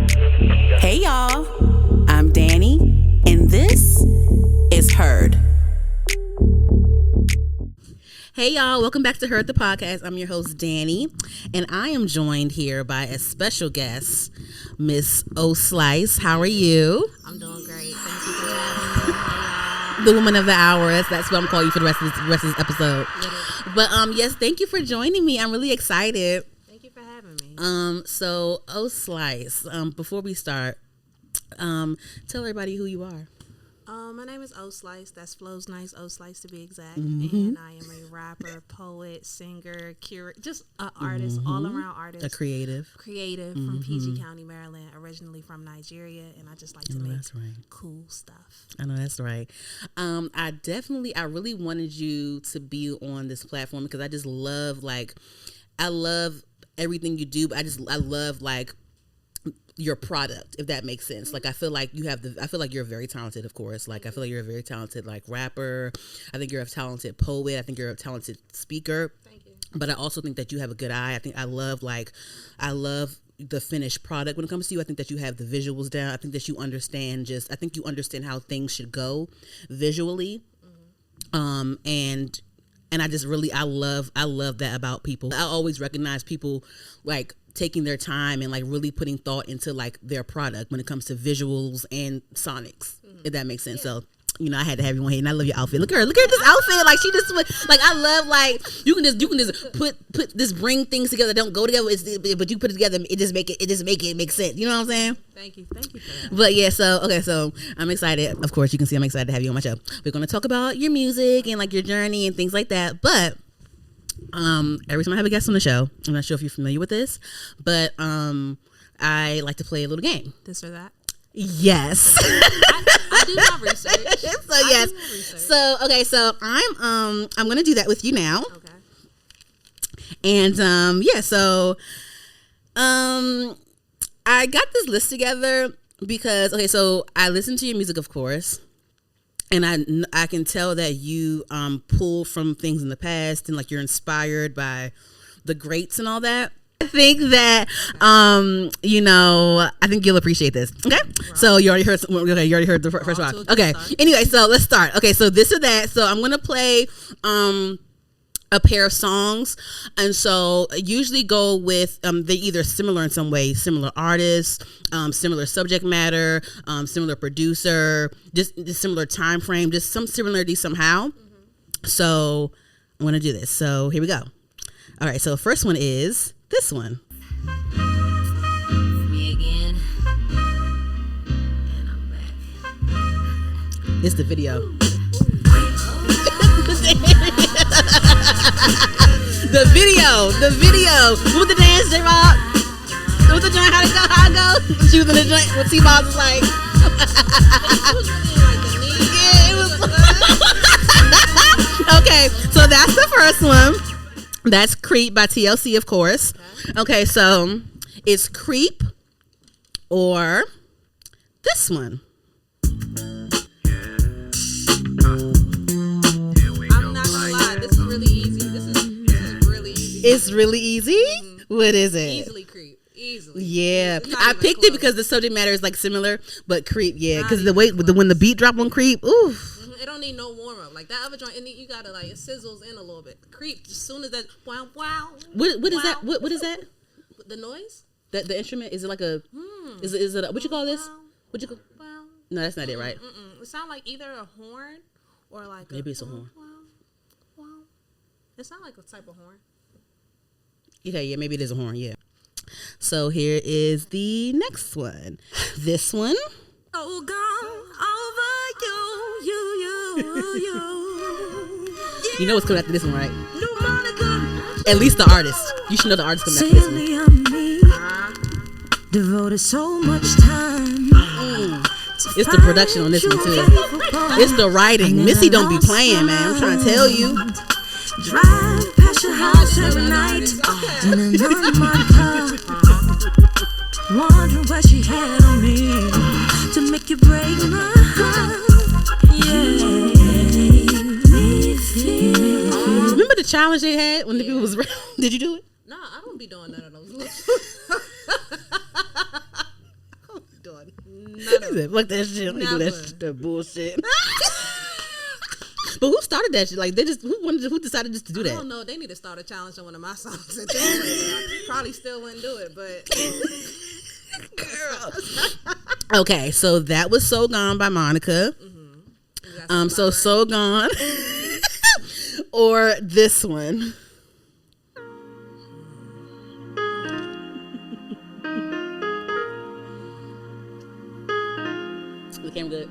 Hey y'all, I'm Danny, and this is Heard. Hey y'all, welcome back to Heard the Podcast. I'm your host, Danny, and I am joined here by a special guest, Miss O Slice. How are you? I'm doing great. Thank you for having me. Hey, the woman of the hour. That's what I'm calling you for the rest of this episode. But yes, thank you for joining me. I'm really excited. Thank you for having me. So O Slice, before we start, tell everybody who you are. My name is O Slice. That's Flows Nice O Slice to be exact. Mm-hmm. And I am a rapper, poet, singer, curator, just an artist, all around artist. A creative from PG County, Maryland, originally from Nigeria, and I just like to make cool stuff. I know that's right. I really wanted you to be on this platform because I just love I love everything you do, but I love your product, if that makes sense. I feel like you're very talented, of course. I feel like you're a very talented rapper. I think you're a talented poet. I think you're a talented speaker. Thank you. But I also think that you have a good eye. I think I love the finished product when it comes to you. I think that you have the visuals down. I think that you understand how things should go visually. And I just really I love that about people. I always recognize people taking their time and really putting thought into their product when it comes to visuals and sonics, if that makes sense. Yeah. So I had to have you on here, and I love your outfit. Look at her, look at this outfit. She just I love you can just put this bring things together that don't go together, but you put it together, it just make it make sense. You know what I'm saying? Thank you for that. But yeah, so I'm excited. Of course, you can see I'm excited to have you on my show. We're going to talk about your music and your journey and things like that. But every time I have a guest on the show, I'm not sure if you're familiar with this, but I like to play a little game. This or that? Yes. I do my research. So I'm gonna do that with you now. Okay. And I got this list together because so I listen to your music, of course. And I can tell that you pull from things in the past and you're inspired by the greats and all that. I think that I think you'll appreciate this. Okay, right. So you already heard the first one. Okay. Anyway, so let's start. Okay, so this or that. So I'm gonna play a pair of songs, and so I usually go with they either similar in some way, similar artists, similar subject matter, similar producer, just similar time frame, just some similarity somehow. So I'm gonna do this. So here we go. All right, so the first one is this one. Me again, and I'm back. It's the video. The video. With the dance, J-Rob. With the joint, how it go? She was in the joint. What T-Bob was like. Yeah, it was. Okay, so that's the first one. That's Creep by TLC, of course. Okay, so it's Creep or this one. I'm not gonna lie, this is really easy. This is really easy. It's really easy? Mm-hmm. What is it? Easily Creep. Easily. Yeah. I picked it because the subject matter is similar, but Creep, yeah. Because when the beat drop on Creep, ooh. It don't need no warm up that other joint. You gotta it sizzles in a little bit. Creep as soon as that wow. What is that? What is that? The noise? The instrument, is it a is it a, what you call this? What you call? No, that's not it, right? It sounds like either a horn or maybe it's a horn. It sounds like a type of horn. Okay, yeah, maybe it is a horn. Yeah. So here is the next one. This one. Oh, gone over you. You know what's coming after this one, right? At least the artist. You should know the artist coming after this one. Devoted so much time. It's the production on this one too. It's the writing. Missy don't be playing, man. I'm trying to tell you. Drive past your house every night in another car. Wondering what she had on me to make you break my heart. Remember the challenge they had when the people was around? Did you do it? No, I don't be doing none of those. Never. Fuck that shit. Let me do that bullshit. But who started that shit? Like who decided just to do that? I don't know. They need to start a challenge on one of my songs. At this point. I probably still wouldn't do it, but girl. Okay, so that was "So Gone" by Monica. So Gone or this one. The camera good.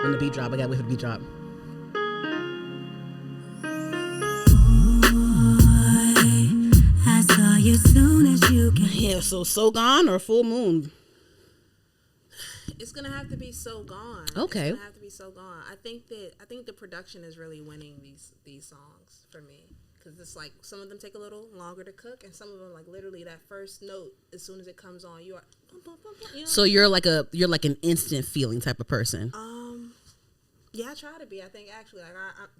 When the beat drop, I gotta wait for the beat drop. I saw you soon as you came. Yeah, so Gone or Full Moon? It's gonna have to be So Gone. Okay. It's gonna have to be So Gone. I think the production is really winning these songs for me. Because it's like some of them take a little longer to cook, and some of them like literally that first note, as soon as it comes on, you are. You know? So you're like an instant feeling type of person. Yeah, I try to be. I think actually, like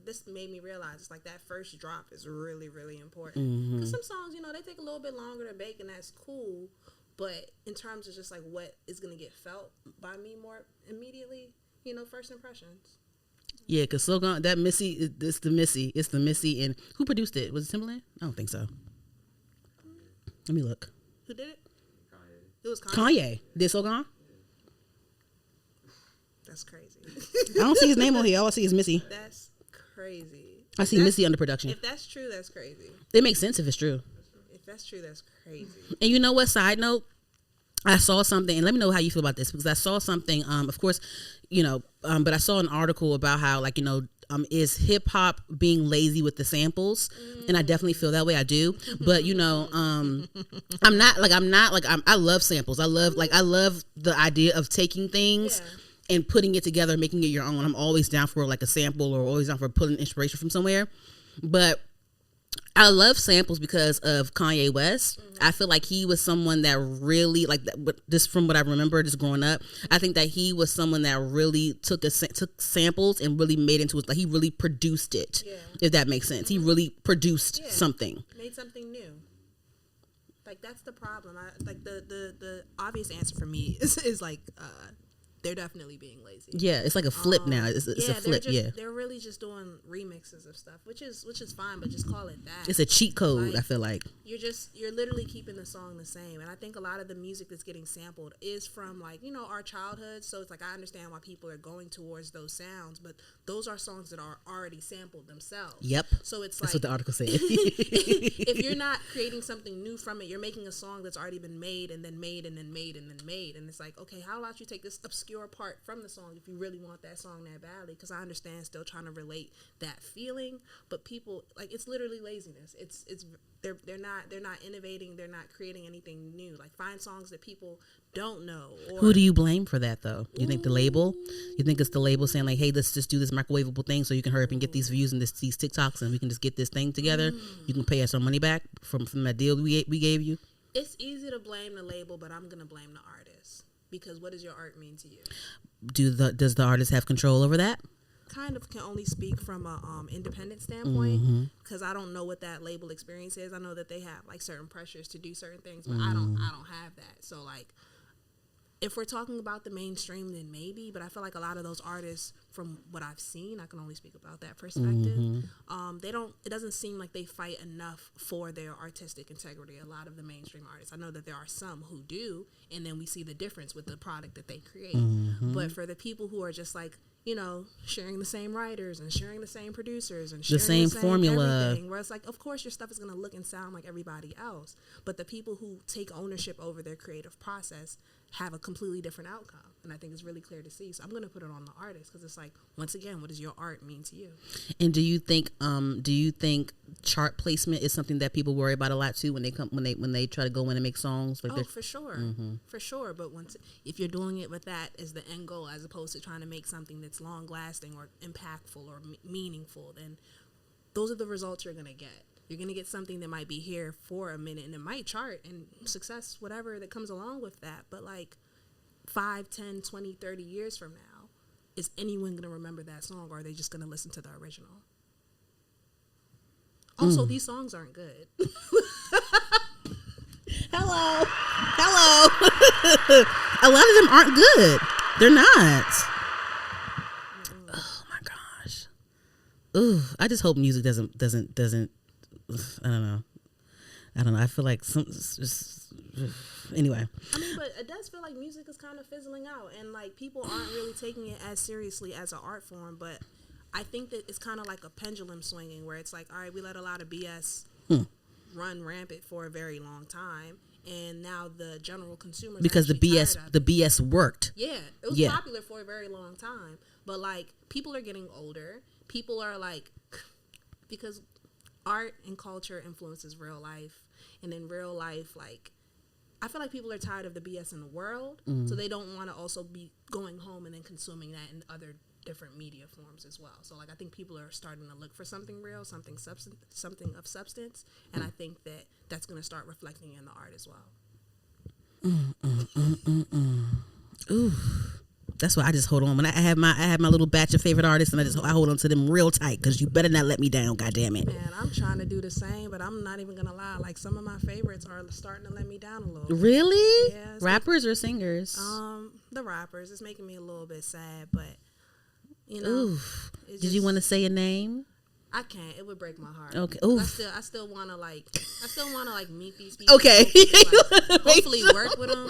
this made me realize it's like that first drop is really, really important. Because some songs, they take a little bit longer to bake, and that's cool. But in terms of just like what is gonna get felt by me more immediately, first impressions. Yeah, because So Gone, that Missy, it's the Missy, and who produced it? Was it Timbaland? I don't think so. Let me look. Who did it? Kanye. It was Kanye. Did So Gone? That's crazy. I don't see his name on here. All I see is Missy. That's crazy. I see Missy under production. If that's true, that's crazy. It makes sense if it's true. If that's true, that's crazy. And you know what? Side note, I saw something, and let me know how you feel about this, because I saw something, of course, but I saw an article about how, like, is hip hop being lazy with the samples? And I definitely feel that way. I do. But, I love samples. I love the idea of taking things and putting it together, making it your own. I'm always down for like a sample, or always down for pulling inspiration from somewhere. But I love samples because of Kanye West. I feel like he was someone that really, like, just from what I remember, just growing up, I think that he was someone that really took samples and really made into it. Like, he really produced it, if that makes sense. He really produced something. Made something new. Like, that's the problem. The obvious answer for me is like, they're definitely being lazy. Yeah, it's like a flip now. It's a flip. They're really just doing remixes of stuff, which is fine, but just call it that. It's a cheat code. I feel like you're literally keeping the song the same, and I think a lot of the music that's getting sampled is from like our childhood. So it's like I understand why people are going towards those sounds, but those are songs that are already sampled themselves. Yep. So it's that's like what the article said. if you're not creating something new from it, you're making a song that's already been made and then made and then made and then made, and it's like, okay, how about you take this obscure part from the song if you really want that song that badly? Because I understand still trying to relate that feeling, but people, like, it's literally laziness. They're not innovating. They're not creating anything new. Like, find songs that people don't know. Who do you blame for that though? You think the label? You think it's the label saying like, hey, let's just do this microwavable thing so you can hurry up and get these views and these TikToks, and we can just get this thing together. You can pay us our money back from that deal we gave you. It's easy to blame the label, but I'm gonna blame the artist, because what does your art mean to you? Does the artist have control over that? Kind of can only speak from a independent standpoint, because I don't know what that label experience is. I know that they have like certain pressures to do certain things, but I don't have that. So like, if we're talking about the mainstream, then maybe, but I feel like a lot of those artists, from what I've seen, I can only speak about that perspective. It doesn't seem like they fight enough for their artistic integrity. A lot of the mainstream artists, I know that there are some who do, and then we see the difference with the product that they create. But for the people who are just like, sharing the same writers and sharing the same producers and sharing the same formula, where it's like, of course your stuff is going to look and sound like everybody else, but the people who take ownership over their creative process have a completely different outcome, and I think it's really clear to see. So I'm going to put it on the artist, because it's like, once again, what does your art mean to you? And do you think chart placement is something that people worry about a lot too when they try to go in and make songs? Like, for sure, for sure. But if you're doing it with that as the end goal, as opposed to trying to make something that's long lasting or impactful or meaningful, then those are the results you're going to get. You're going to get something that might be here for a minute, and it might chart and success, whatever that comes along with that. But like 5, 10, 20, 30 years from now, is anyone going to remember that song, or are they just going to listen to the original? Also, these songs aren't good. Hello. A lot of them aren't good. They're not. Oh my gosh. Ooh, I just hope music doesn't. I don't know. I feel like anyway. I mean, but it does feel like music is kind of fizzling out, and like people aren't really taking it as seriously as an art form. But I think that it's kind of like a pendulum swinging, where it's like, all right, we let a lot of BS run rampant for a very long time, and now the general consumer, because the BS worked. Yeah, it was popular for a very long time, but like people are getting older. People are like, because art and culture influences real life, and in real life, like, I feel like people are tired of the BS in the world, so they don't want to also be going home and then consuming that in other different media forms as well. So like I think people are starting to look for something real, something of substance, and I think that that's going to start reflecting in the art as well. Ooh. That's why I just hold on. When I have my little batch of favorite artists, and I hold on to them real tight, because you better not let me down, goddamn it. Man, I'm trying to do the same, but I'm not even gonna lie. Like some of my favorites are starting to let me down a little bit. Really? Yeah. Rappers or singers? The rappers. It's making me a little bit sad, but you know. Oof. Did you want to say a name? I can't. It would break my heart. Okay. Oof. I still want to meet these people. Okay. Like, hopefully work with them.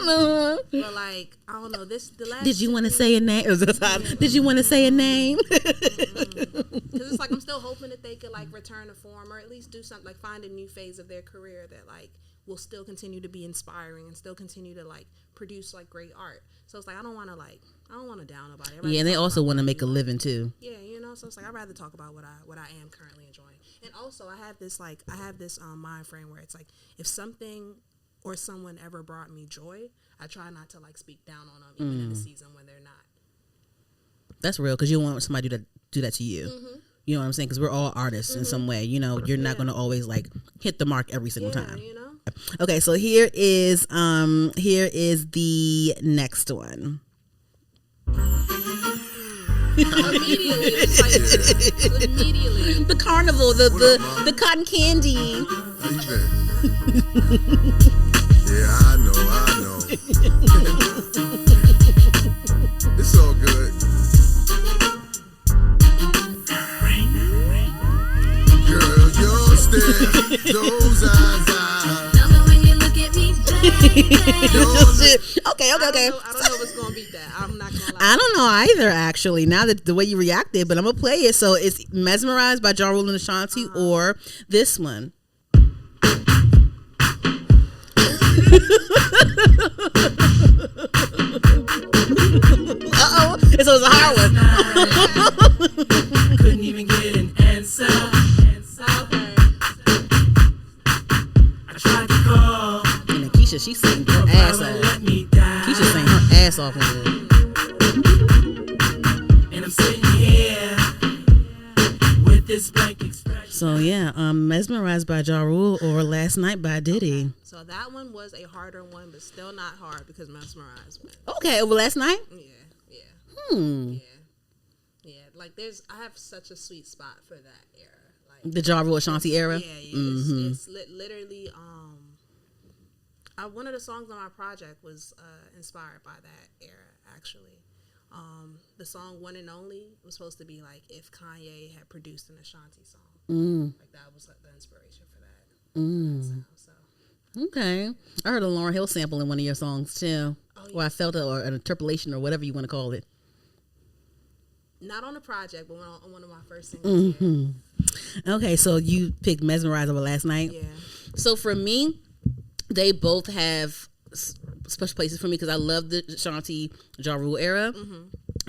But like, I don't know. The last. Did you want to say a name? Did you want to say a name? Because it's like I'm still hoping that they could like return to form, or at least do something, like find a new phase of their career that like will still continue to be inspiring and still continue to like produce like great art. So it's like I don't want to down nobody. Yeah, and they also want to make a living too. Yeah, you know. So it's like I'd rather talk about what I am currently enjoying. And also I have this mind frame where it's like if something or someone ever brought me joy, I try not to like speak down on them even in a season when they're not. That's real, because you don't want somebody to do that to you. Mm-hmm. You know what I'm saying? Because we're all artists in some way. You know, you're not going to always like hit the mark every single time. You know. Okay, so here is the next one. Immediately, the carnival, the cotton candy. Yeah, I know. It's all good. Girl, your stare, those eyes. Love it when you look at me, baby. Okay. I don't know what's gonna beat that. I'm not gonna lie. I don't know either, actually. Now that the way you reacted, but I'm gonna play it. So it's "Mesmerized" by Ja Rule and Ashanti, or this one. So it's a hard one. Couldn't even get an answer. Okay. I tried to call. And then Keisha, she sang her ass off. Let me down. Keisha sang her ass off on it. And I'm sitting here with this blank expression. So yeah, "Mesmerized" by Ja Rule, or "Last Night" by Diddy. Okay. So that one was a harder one, but still not hard because Mesmerized went. Okay, over "Last Night." Yeah. Like I have such a sweet spot for that era. Like The Ja Rule Ashanti era. Yeah. It's literally one of the songs on my project was inspired by that era, actually. The song "One and Only" was supposed to be like if Kanye had produced an Ashanti song. Like that was like the inspiration for that. Sound, so. Okay, I heard a Lauryn Hill sample in one of your songs too. Oh, yeah. Or I felt it, or an interpolation, or whatever you want to call it. Not on the project, but on one of my first singles. Yeah. Okay, so you picked "Mesmerized" over "Last Night." Yeah. So for me, they both have special places for me because I love the Ashanti Ja Rule era.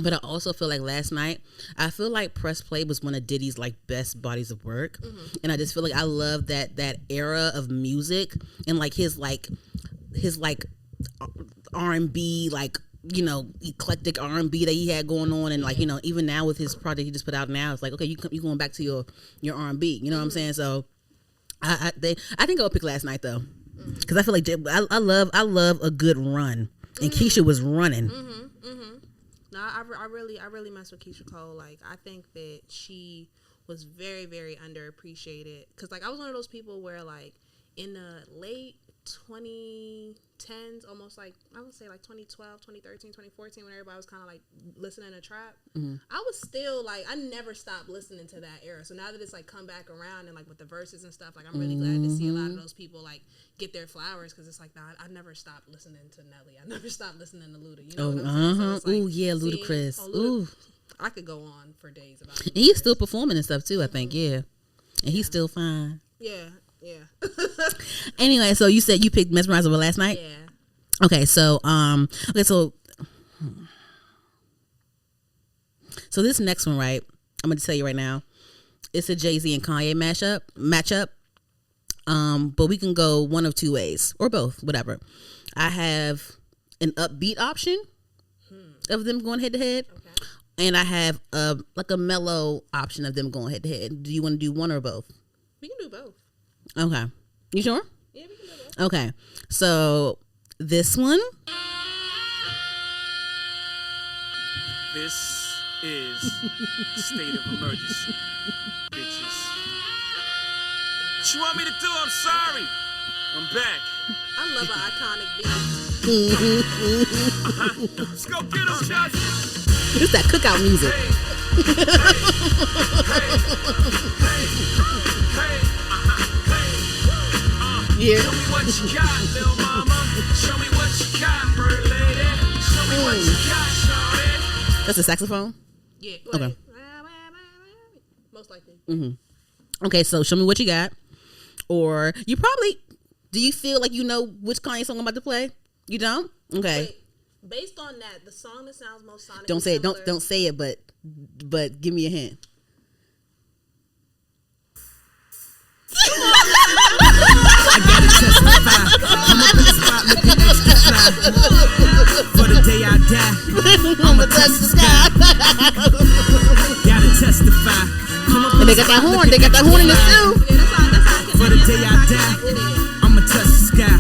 But I also feel like "Last Night," I feel like "Press Play" was one of Diddy's like best bodies of work, and I just feel like I love that era of music and like his R&B, like, you know, eclectic R&B that he had going on, and like, you know, even now with his project he just put out now, it's like, okay, you going back to your R&B, you know what I'm saying? So I think I'll pick "Last Night" though, because I feel like I love a good run, and Keisha was running. No, I really mess with Keisha Cole. Like I think that she was very, very underappreciated, because like I was one of those people where like in the late 2010s, almost like I would say like 2012, 2013, 2014, when everybody was kind of like listening to trap. I was still like, I never stopped listening to that era. So now that it's like come back around and like with the verses and stuff, like I'm really glad to see a lot of those people like get their flowers, because it's like, nah, I never stopped listening to Nelly. I never stopped listening to Luda. You know what I'm saying? So it's like, Ooh, yeah, Ludacris. Ooh. I could go on for days about it. And he's still performing and stuff too, I think, yeah. And he's still fine. Yeah. Anyway, so you said you picked Mesmerize over Last Night? Yeah. Okay, so so this next one, right? I'm gonna tell you right now. It's a Jay-Z and Kanye matchup. But we can go one of two ways, or both, whatever. I have an upbeat option of them going head to head. And I have a mellow option of them going head to head. Do you want to do one or both? We can do both. Okay. You sure? Yeah, we can do both. Okay. So this one. This is state of emergency, bitches. What you want me to do? I'm sorry. I'm back. I love an iconic beat. Let's go get them shots. It's that cookout music. Yeah. Show me what you got, little mama. Show me what you got, bird lady. Show me what you got, shorty. That's a saxophone? Yeah. Okay. Most likely. Okay, so show me what you got. Or you probably, do you feel like you know which Kanye song I'm about to play? You don't? Okay. Wait, based on that, the song that sounds most sonically Don't say it. similar, Don't say it, but give me a hint. For the day I die, I'ma touch the sky. gotta testify. And they got that horn. They got that horn in the shoe. Yeah, that's how I For the day I die, I'ma touch the sky.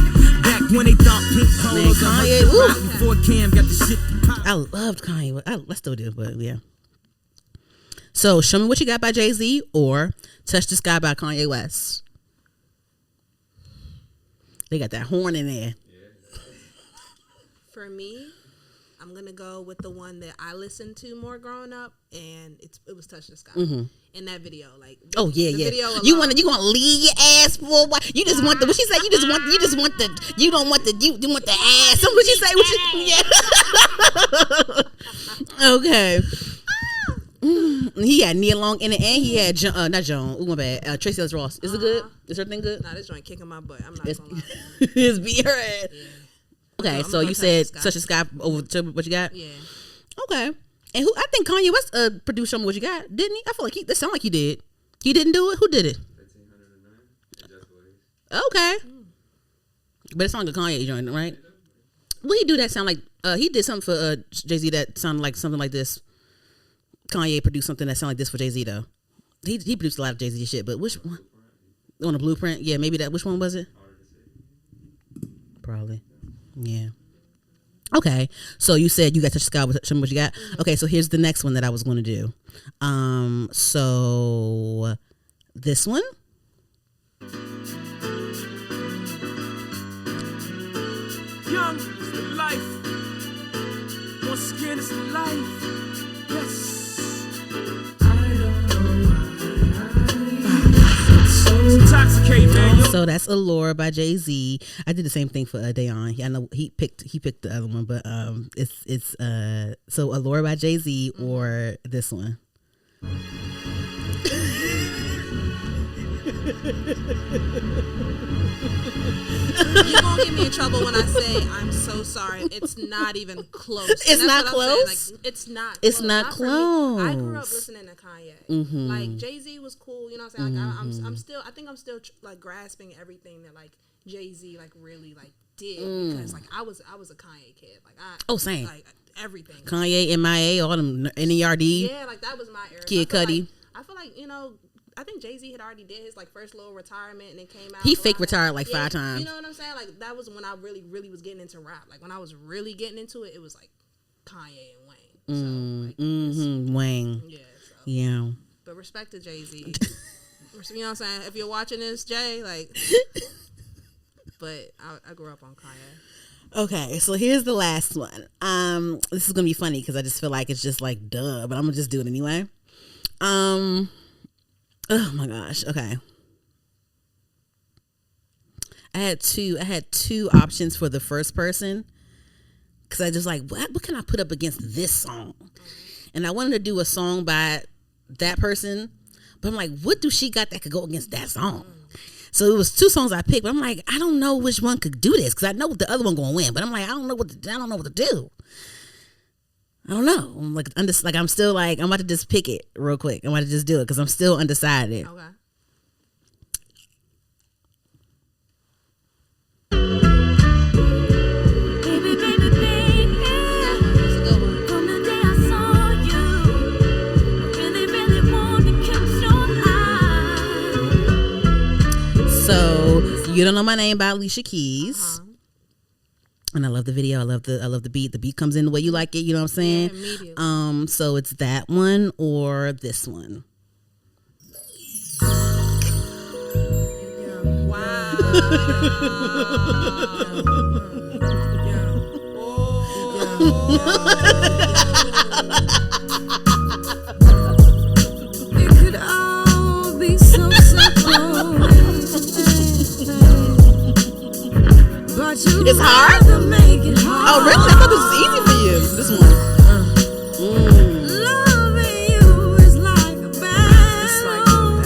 Back when they thought pink Man, polos Kanye, rock ooh. before Cam got the shit pop. I loved Kanye. I still do, but yeah. So, Show Me What You Got by Jay-Z or Touch the Sky by Kanye West. They got that horn in there. For me, I'm gonna go with the one that I listened to more growing up, and it was Touch the Sky. In that video, like Oh yeah, the yeah. video You alone. gonna leave your ass for a while? You just want the. What she say? You want the. You don't want the. You want the ass. What she say? Yeah. Okay. He had Nia Long in it, and he had not Joan. Ooh, my bad. Tracy Ellis Ross. Is it good? Is everything good? Nah, this joint kicking my butt. I'm not It's, gonna lie. it's beat her ass. Okay, I'm so gonna you Touch said the Sky. Touch the Sky over to what you got? Yeah. Okay. And who? I think Kanye West produced Show Me What You Got, didn't he? I feel like that sound like he did. He didn't do it. Who did it? 1509. Okay. But it's not a Kanye joint, right? Well, he do that sound like he did something for Jay-Z that sounded like something like this. Kanye produced something that sounded like this for Jay-Z though. He produced a lot of Jay-Z shit, but which one? On the Blueprint? Yeah, maybe that. Which one was it? Probably. Yeah. Okay, so you said you got Touch the Sky with Show Me What You Got. Okay, so here's the next one that I was going to do. So this one. Young is the life. Once again, it's the life. Yes. Intoxicating, man. Yo. So that's Allure by Jay-Z. I did the same thing for Dayon. I know he picked the other one, but it's so Allure by Jay-Z or this one. You're gonna get me in trouble when I say I'm so sorry. It's not even close. And It's that's not what I'm saying. close? Like, it's not. It's close. not for me. I grew up close. listening to Kanye. Like Jay-Z was cool. You know what I'm saying? Like I'm still. I think I'm still like grasping everything that like Jay-Z like really like did because like I was a Kanye kid. Like Same. Like everything. Kanye, MIA, all them NERD. Yeah, like that was my era. Kid So I feel Cudi. like- I feel like, you know, I think Jay-Z had already did his like first little retirement and then came out. He around fake that- retired like 5 times. You know what I'm saying? Like that was when I really was getting into rap. Like when I was really getting into it, it was like Kanye and Wayne. So like, Wayne. yeah. So. Yeah. But respect to Jay-Z. You know what I'm saying? If you're watching this, Jay, like but I grew up on Kanye. Okay, so here's the last one. This is gonna be funny because I just feel like it's just like duh, but I'm gonna just do it anyway. Oh my gosh. Okay. I had two options for the first person because I just like what can I put up against this song, and I wanted to do a song by that person, but I'm like, what do she got that could go against that song? So it was two songs I picked, but I'm like, I don't know which one could do this because I know what the other one gonna win, but I'm like, I don't know what to do. I don't know. I'm like, I'm still like, I'm about to just pick it real quick. I'm about to just do it because I'm still undecided. Okay. Baby, baby, baby. That's a good one. From the day I saw you, I really, really want to catch your eye. So You Don't Know My Name by Alicia Keys. And I love the video. I love the beat. The beat comes in the way you like it. You know what I'm saying? Yeah, immediately. So it's that one or this one. It could all be so simple, but you It's hard? rather make it hard. Oh, really? I thought this was easy for you. This one. Loving you is like a battle,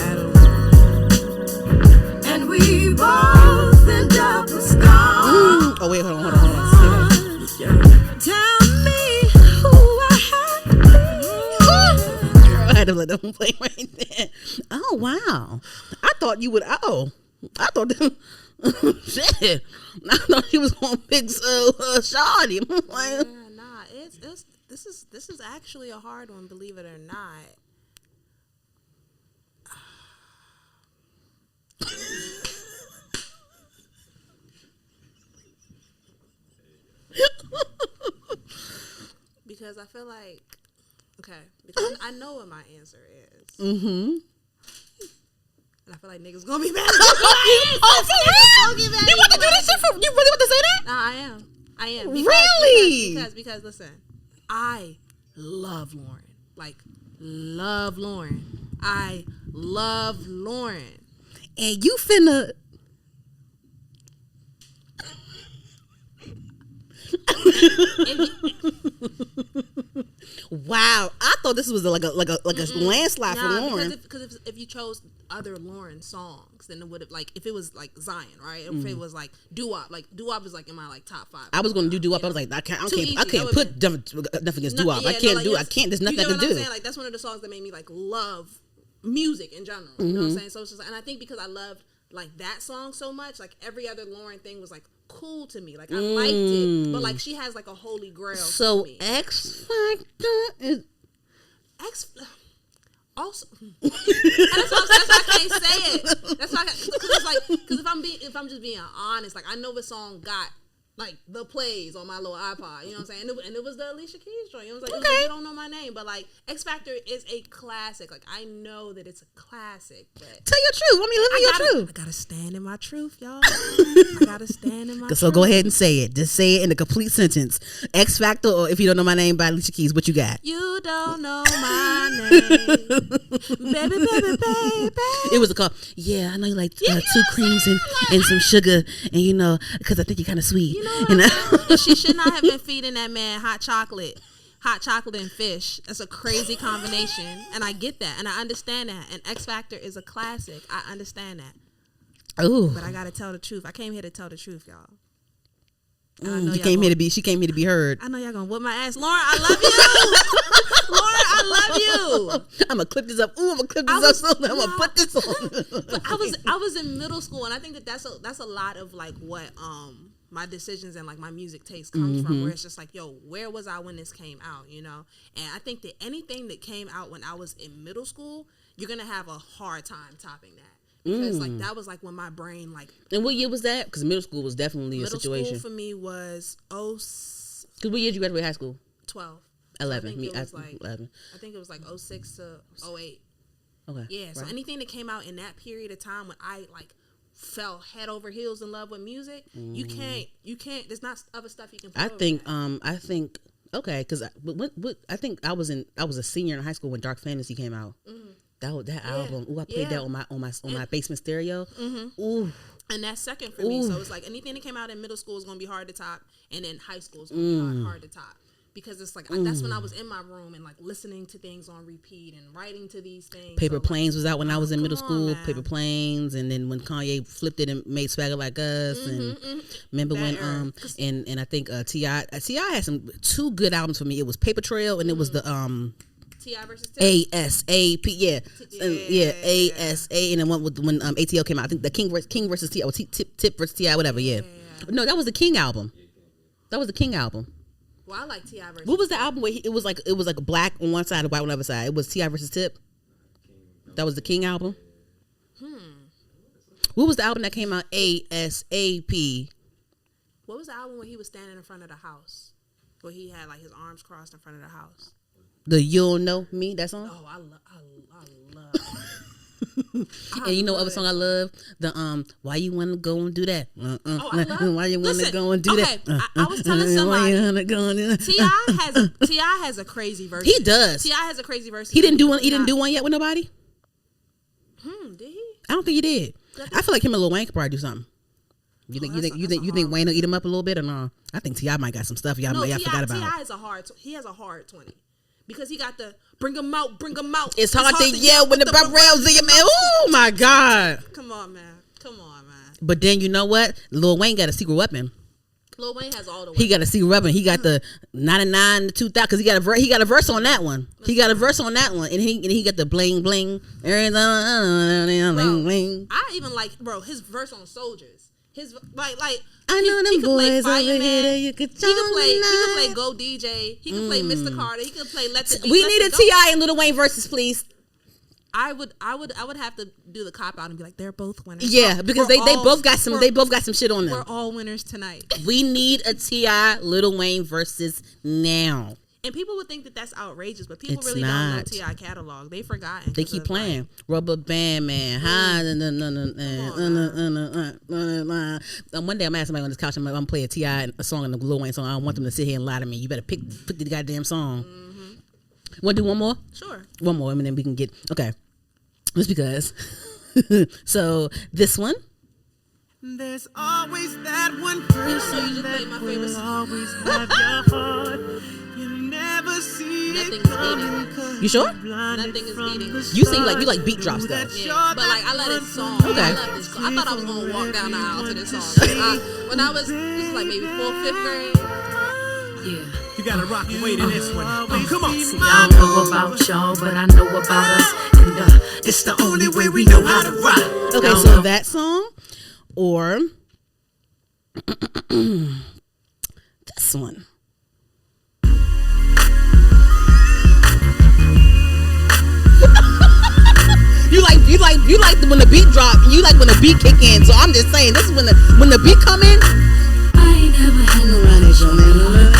and we both end up with scars. Oh, wait, hold on. Tell me who I have to be. I had to let that one play right there. Oh, wow. I thought you would. Oh, I thought shit. I thought he was going to pick Shawty. I'm like, Yeah, nah, this is actually a hard one, believe it or not. Because I feel like, because I know what my answer is. mm-hmm. And I feel like niggas gonna be mad. Oh, for real? You want to do this shit for? You really want to say that? Nah, I am. Really? Because listen, I love Lauren. Like, love Lauren. I love Lauren. And you finna. Wow, I thought this was like a landslide for Lauren. Because if you chose other Lauren songs, then it would have, like, if it was like Zion, right? If it was like doo-wop, is like in my like top 5. I was going to do doo-wop. I was like, I can't Too easy. put nothing against doo-wop. I can't do. I can't. There's nothing I You know can what I'm do. saying? Like, that's one of the songs that made me like love music in general. You know what I'm saying? So it's just, and I think because I loved like that song so much, like every other Lauren thing was like cool to me. Like I liked it, but like she has like a holy grail. So to me. X Factor is. Also, and that's why I can't say it. That's why, because it's like, because if I'm just being honest, like I know what song got like the plays on my little iPod. You know what I'm saying? And it was the Alicia Keys joint. It was like, You Don't Know My Name, but like X Factor is a classic. Like I know that it's a classic, but Tell your truth. I mean, live in your truth. I gotta stand in my truth, y'all. I gotta stand in my truth. So go ahead and say it. Just say it in a complete sentence. X Factor, or If You Don't Know My Name by Alicia Keys. What you got? You don't know my name, baby. It was a call. Yeah, I know you like 2 creams and some sugar, and you know, because I think you're kind of sweet. You know, and she should not have been feeding that man hot chocolate and fish. That's a crazy combination, and I get that, and I understand that. And X Factor is a classic. I understand that, Ooh. but I gotta tell the truth. I came here to tell the truth, y'all. She came here to be heard. I know y'all gonna whoop my ass, Lauren. I love you, Lauren. I love you. I'm gonna clip this up. Ooh, I'm gonna clip this up. So I'm gonna put this on. But I was in middle school, and I think that's a lot of like what my decisions and like my music taste comes from, where it's just like, yo, where was I when this came out, you know? And I think that anything that came out when I was in middle school, you're gonna have a hard time topping that. Because like that was like when my brain like. And what year was that? Because middle school was definitely a situation. Middle school for me was Because what year did you graduate high school? 12. 11. So I think it was like 11. I think it was like 06 to 08. Okay. Yeah. So right. anything that came out in that period of time when I like fell head over heels in love with music, you can't. There's not other stuff you can. Put I over think that. I think okay, because I think I was a senior in high school when Dark Fantasy came out. That album. Ooh, I played that on my basement stereo. Ooh. And that's second for me. So it's like anything that came out in middle school is gonna be hard to top, and then high school is gonna be hard to top. Because it's like that's when I was in my room and like listening to things on repeat and writing to these things. Paper So, Planes was out when I was in middle come school. on, man. Paper Planes, and then when Kanye flipped it and made Swagger Like Us, and remember That when era. and I think T.I. had some 2 good albums for me. It was Paper Trail and it was the T.I. versus Tip. ASAP, yeah, ASA, and then one with when ATL came out. I think the King versus T.I. or Tip versus T.I. whatever. Yeah, no, that was the King album. That was the King album. Well, I like T.I. versus. What was the album where it was like black on one side and white on the other side? It was T.I. versus Tip. That was the King album. What was the album that came out ASAP? What was the album where he was standing in front of the house, where he had like his arms crossed in front of the house? The You'll Know Me, that song? Oh, I love. And you know what other song I love? The Why You Wanna Go and Do That? I love. Why you wanna Listen, go and do okay, that? I was telling Why you somebody. wanna go and do that? T.I. has a crazy verse. He does. T.I. has a crazy verse. He didn't do one yet with nobody? Did he? I don't think he did. I feel like him and Lil Wayne could probably do something. You think Wayne will eat him up a little bit or no? I think T.I. might got some stuff y'all forgot about. T.I. is he has a hard 20 because he got the bring him out. It's hard to yell when the rails in your man. Oh my God. Come on, man. But then you know what? Lil Wayne got a secret weapon. Lil Wayne has all the. He got a secret weapon. He got the 99, the 2000, because he got a verse on that one. He got a verse on that one, and he got the bling bling. Bling bling. I even like his verse on Soldiers. His like I know them he could play boys over Fireman. here that you could He could play tonight. Go DJ. He could play Mr. Carter. He could play Let the Beat. We Let need the a Go. T.I. and Lil Wayne versus, please. I would have to do the cop out and be like, they're both winners. Yeah, because they both got some shit on We're them. all winners tonight. We need a T.I. Lil Wayne versus now. And people would think that that's outrageous, but people It's really don't know not. T.I. catalog. They've forgotten. They 'cause keep of, playing like, Rubber Band Man. One day I'm asking somebody on this couch, I'm gonna play a T.I. and a song and a Lil Wayne song. I don't want them to sit here and lie to me. You better pick the goddamn song. Want to do one more? Sure. One more, and then we can get okay. Just because. So this one. There's always that one So person you just played my favorite will song. always have your heart. You never see Nothing it is coming beating. 'cause You sure? you're blinded Nothing is from beating. the You sing start. you like beat drops though. Yeah, but like I love this song. Okay. I love this song. I thought I was gonna walk down the aisle to this song. When I was this is like maybe 4th, 5th grade. Yeah. You gotta rock away to this one. Come on. See, I don't know about y'all, but I know about us. And it's the only way we know how to rock. Okay, so that song or this one. You like when the beat drop. You like when the beat kick in. So I'm just saying, this is when the beat come in. I ain't never had nobody show me love.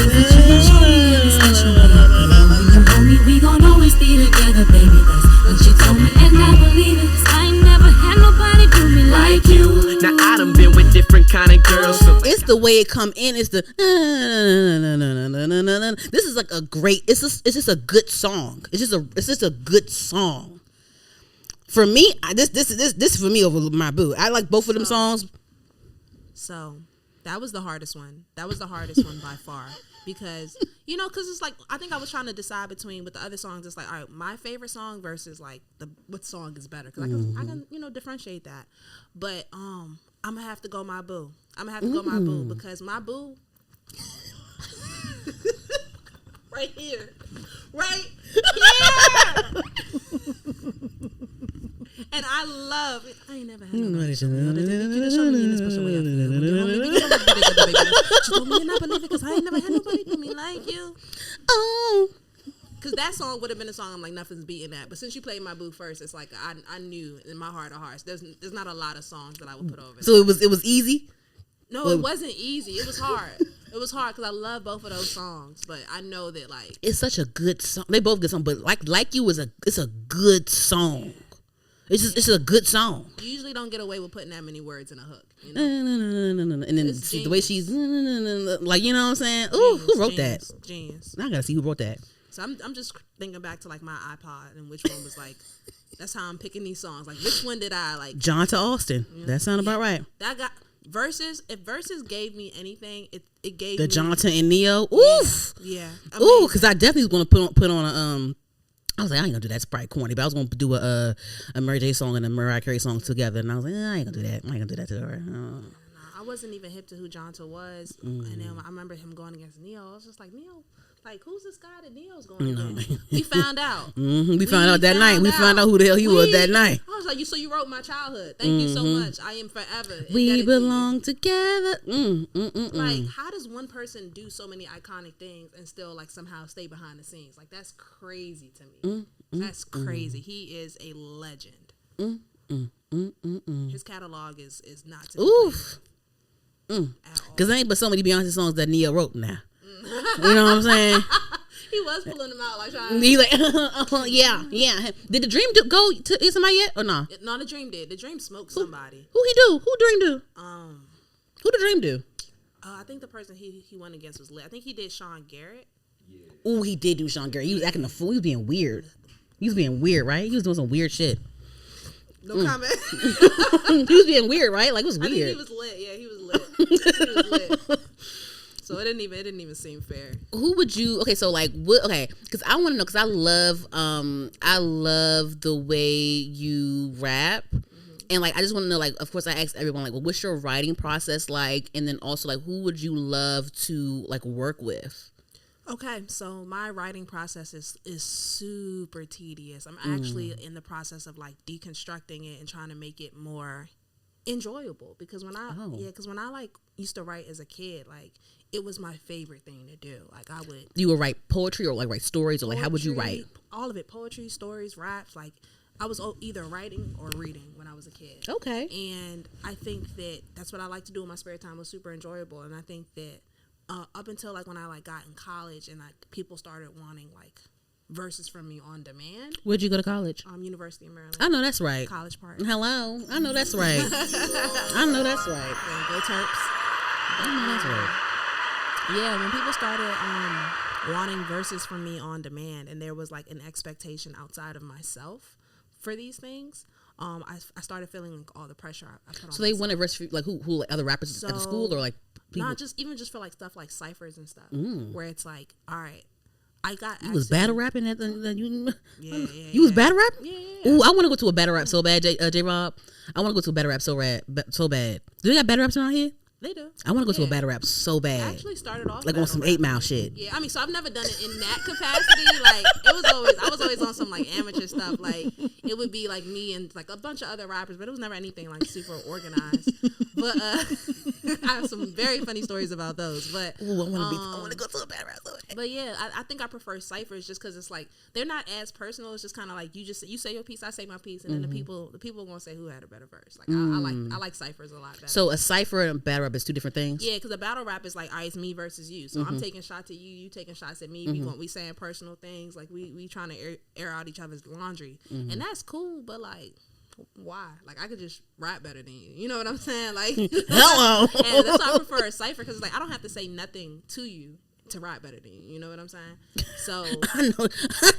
You told me we gon' always be together, baby. That's what you told me, and I believe it. 'Cause I ain't never had nobody do me like you. Now I done been with different kind of girls. So It's the way it come in. It's the. This is like a great. It's just a good song. It's just a good song. For me, this for me over my boo. I like both of them songs. So that was the hardest one. That was the hardest one by far. Because, because it's like, I think I was trying to decide between with the other songs. It's like, all right, my favorite song versus like what song is better. Because I can differentiate that. But I'm going to have to go my boo. I'm going to have to go my boo because my boo. Right here. Right here. And I love it. I ain't never had nobody. You just show me in this special way. She told me to not believe it because I ain't never had nobody do me like you. Oh. Because that song would have been a song I'm like, nothing's beating that. But since you played my boo first, it's like I knew in my heart of hearts, there's not a lot of songs that I would put over. So it was easy. No, it wasn't easy. It was hard. It was hard because I love both of those songs. But I know that like It's such a good song. They both good songs, but like you it's a good song. It's a good song. You usually don't get away with putting that many words in a hook. You know? And then It's the way she's like, you know what I'm saying? Ooh, who wrote that? Genius. Now I gotta see who wrote that. So I'm just thinking back to like my iPod and which one was like. That's how I'm picking these songs. Like, which one did I like? John to Austin. That sound about right. That got Versus. If Versus gave me anything, it gave The me Johnson and Neo. Oof. Yeah. Ooh, because I definitely was gonna put on a I was like, I ain't gonna do that. It's probably corny, but I was gonna do a Mary J song and a Mariah Carey song together, and I was like, I ain't gonna do that. I ain't gonna do that to her. I wasn't even hip to who Jonta was, and then I remember him going against Neo. I was just like, Neo, like who's this guy that Neo's going against? We found out. We found out that night. We found out who the hell he was that night. I was like, so you wrote my childhood. Thank you so much. I am forever. We indebted to you. belong together. Like, how does one person do so many iconic things and still like somehow stay behind the scenes? Like, that's crazy to me. That's crazy. He is a legend. His catalog is not to be Oof. at all. Because there ain't but so many Beyonce songs that Neo wrote now. You know what I'm saying? He was pulling them out like trying. He's like, yeah. Did the Dream go to somebody yet or no? No, the Dream did. The Dream smoked somebody. Who he do? Who Dream do? Who the Dream do? I think the person he went against was lit. I think he did Sean Garrett. Ooh, he did do Sean Garrett. He was acting a fool. He was being weird. He was being weird, right? He was doing some weird shit. No comment. He was being weird, right? Like, it was I think weird. he was lit. Yeah, he was lit. He was lit. So it didn't even seem fair. Who would you? Okay, so like, what? Okay, because I want to know, because I love the way you rap, and like, I just want to know, like, of course, I asked everyone, like, well, what's your writing process like, and then also like, who would you love to like work with? Okay, so my writing process is super tedious. I'm actually in the process of like deconstructing it and trying to make it more enjoyable, because when I like used to write as a kid, like it was my favorite thing to do. Like you would write poetry or like write stories, or like how would you write? All of it, poetry, stories, raps. Like I was either writing or reading when I was a kid. Okay. And I think that that's what I like to do in my spare time. It was super enjoyable, and I think that up until like when I like got in college and like people started wanting like verses from me on demand. Where'd you go to college? University of Maryland. I know that's right. College Park. Hello. I know that's right. I know that's right. Yeah, go Terps. I know that's right. Yeah, when people started wanting verses from me on demand, and there was like an expectation outside of myself for these things, I started feeling like all the pressure I put on. So they wanted verses for, like who like other rappers at the school, or like people? Not just for like stuff like ciphers and stuff, where it's like, all right, I got. You was battle rapping at you. Yeah. You was battle rapping. Yeah. Ooh, I want to go to a battle rap so bad, J Rob. I want to go to a battle rap so bad. Do they got battle raps around here? They do. I want to go to a battle rap so bad. I actually started off like on some 8 Mile shit. Yeah, I mean, so I've never done it in that capacity. Like I was always on some like amateur stuff. Like it would be like me and like a bunch of other rappers, but it was never anything like super organized. But I have some very funny stories about those. But ooh, I want to go to a battle rap. But yeah, I think I prefer ciphers just because it's like they're not as personal. It's just kind of like you say your piece, I say my piece, and then the people are gonna say who had a better verse. Like I like ciphers a lot better. So a cipher and a battle rap is two different things. Yeah, because a battle rap is like, all right, it's me versus you. So I'm taking shots at you taking shots at me. We saying personal things, like we trying to air out each other's laundry, and that's cool. But like, why? Like I could just rap better than you. You know what I'm saying? Like, hello. And that's why I prefer a cipher, because it's like I don't have to say nothing to you to rap better than you. You know what I'm saying? So I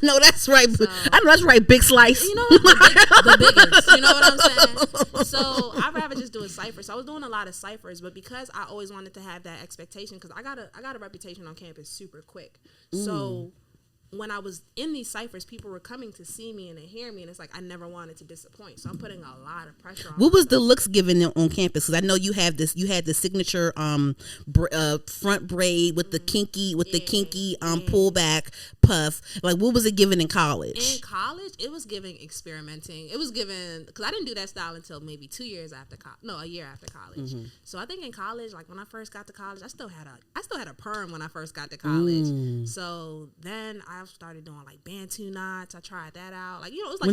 know that's right. I know that's right. Big Slice. You know the biggest. You know what I'm saying? So I'd rather just do a cipher. So I was doing a lot of ciphers, but because I always wanted to have that expectation, because I got a reputation on campus super quick. So when I was in these ciphers, people were coming to see me and to hear me, and it's like I never wanted to disappoint. So I'm putting a lot of pressure on. What was the looks given on campus? Because I know you have this. You had the signature front braid with the kinky pullback puff. Like, what was it given in college? In college, it was giving experimenting. It was given, because I didn't do that style until maybe 2 years after a year after college. So I think in college, like when I first got to college, I still had a perm when I first got to college. So then I started doing like Bantu knots. I tried that out. Like, you know, it was like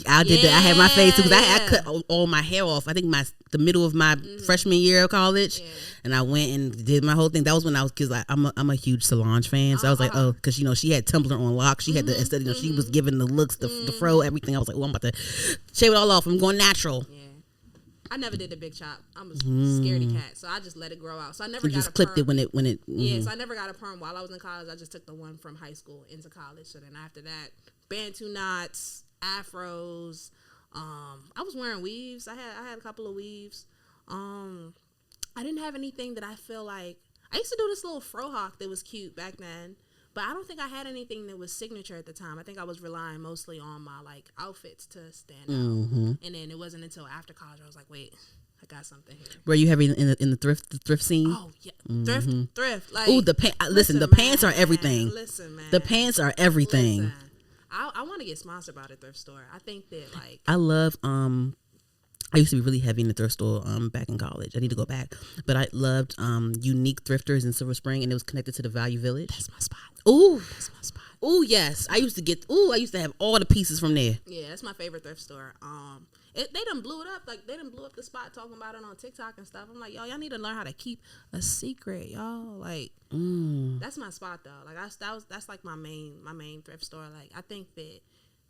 I did that. I had my face too because I yeah. cut all my hair off. I think the middle of my freshman year of college, and I went and did my whole thing. That was when I was because I'm a huge Solange fan, so I was like, oh, because you know she had Tumblr on lock. She had the aesthetic. You know, she was giving the looks, the fro, everything. I was like, well, I'm about to shave it all off. I'm going natural. Yeah. I never did the big chop. I'm a scaredy cat, so I just let it grow out. So I never You got just a clipped perm. it when it. Yeah, so I never got a perm while I was in college. I just took the one from high school into college. So then after that, Bantu knots, afros. I was wearing weaves. I had a couple of weaves. I didn't have anything that I feel like. I used to do this little frohawk that was cute back then, but I don't think I had anything that was signature at the time. I think I was relying mostly on my like outfits to stand out. And then it wasn't until after college I was like, wait, I got something here. Were you heavy in the thrift scene? Oh yeah, thrift. Like, Ooh, listen, the pants are everything. Listen, man. The pants are everything. Listen. I want to get sponsored by the thrift store. I think that like I love I used to be really heavy in the thrift store back in college. I need to go back. But I loved Unique Thrifters in Silver Spring, and it was connected to the Value Village. that's my spot. Ooh. That's my spot. Ooh, yes. I used to have all the pieces from there. Yeah, that's my favorite thrift store. They done blew it up. Like, they done blew up the spot talking about it on TikTok and stuff. I'm like, y'all need to learn how to keep a secret, y'all. Like, that's my spot though. Like, that's like my main thrift store. Like, I think that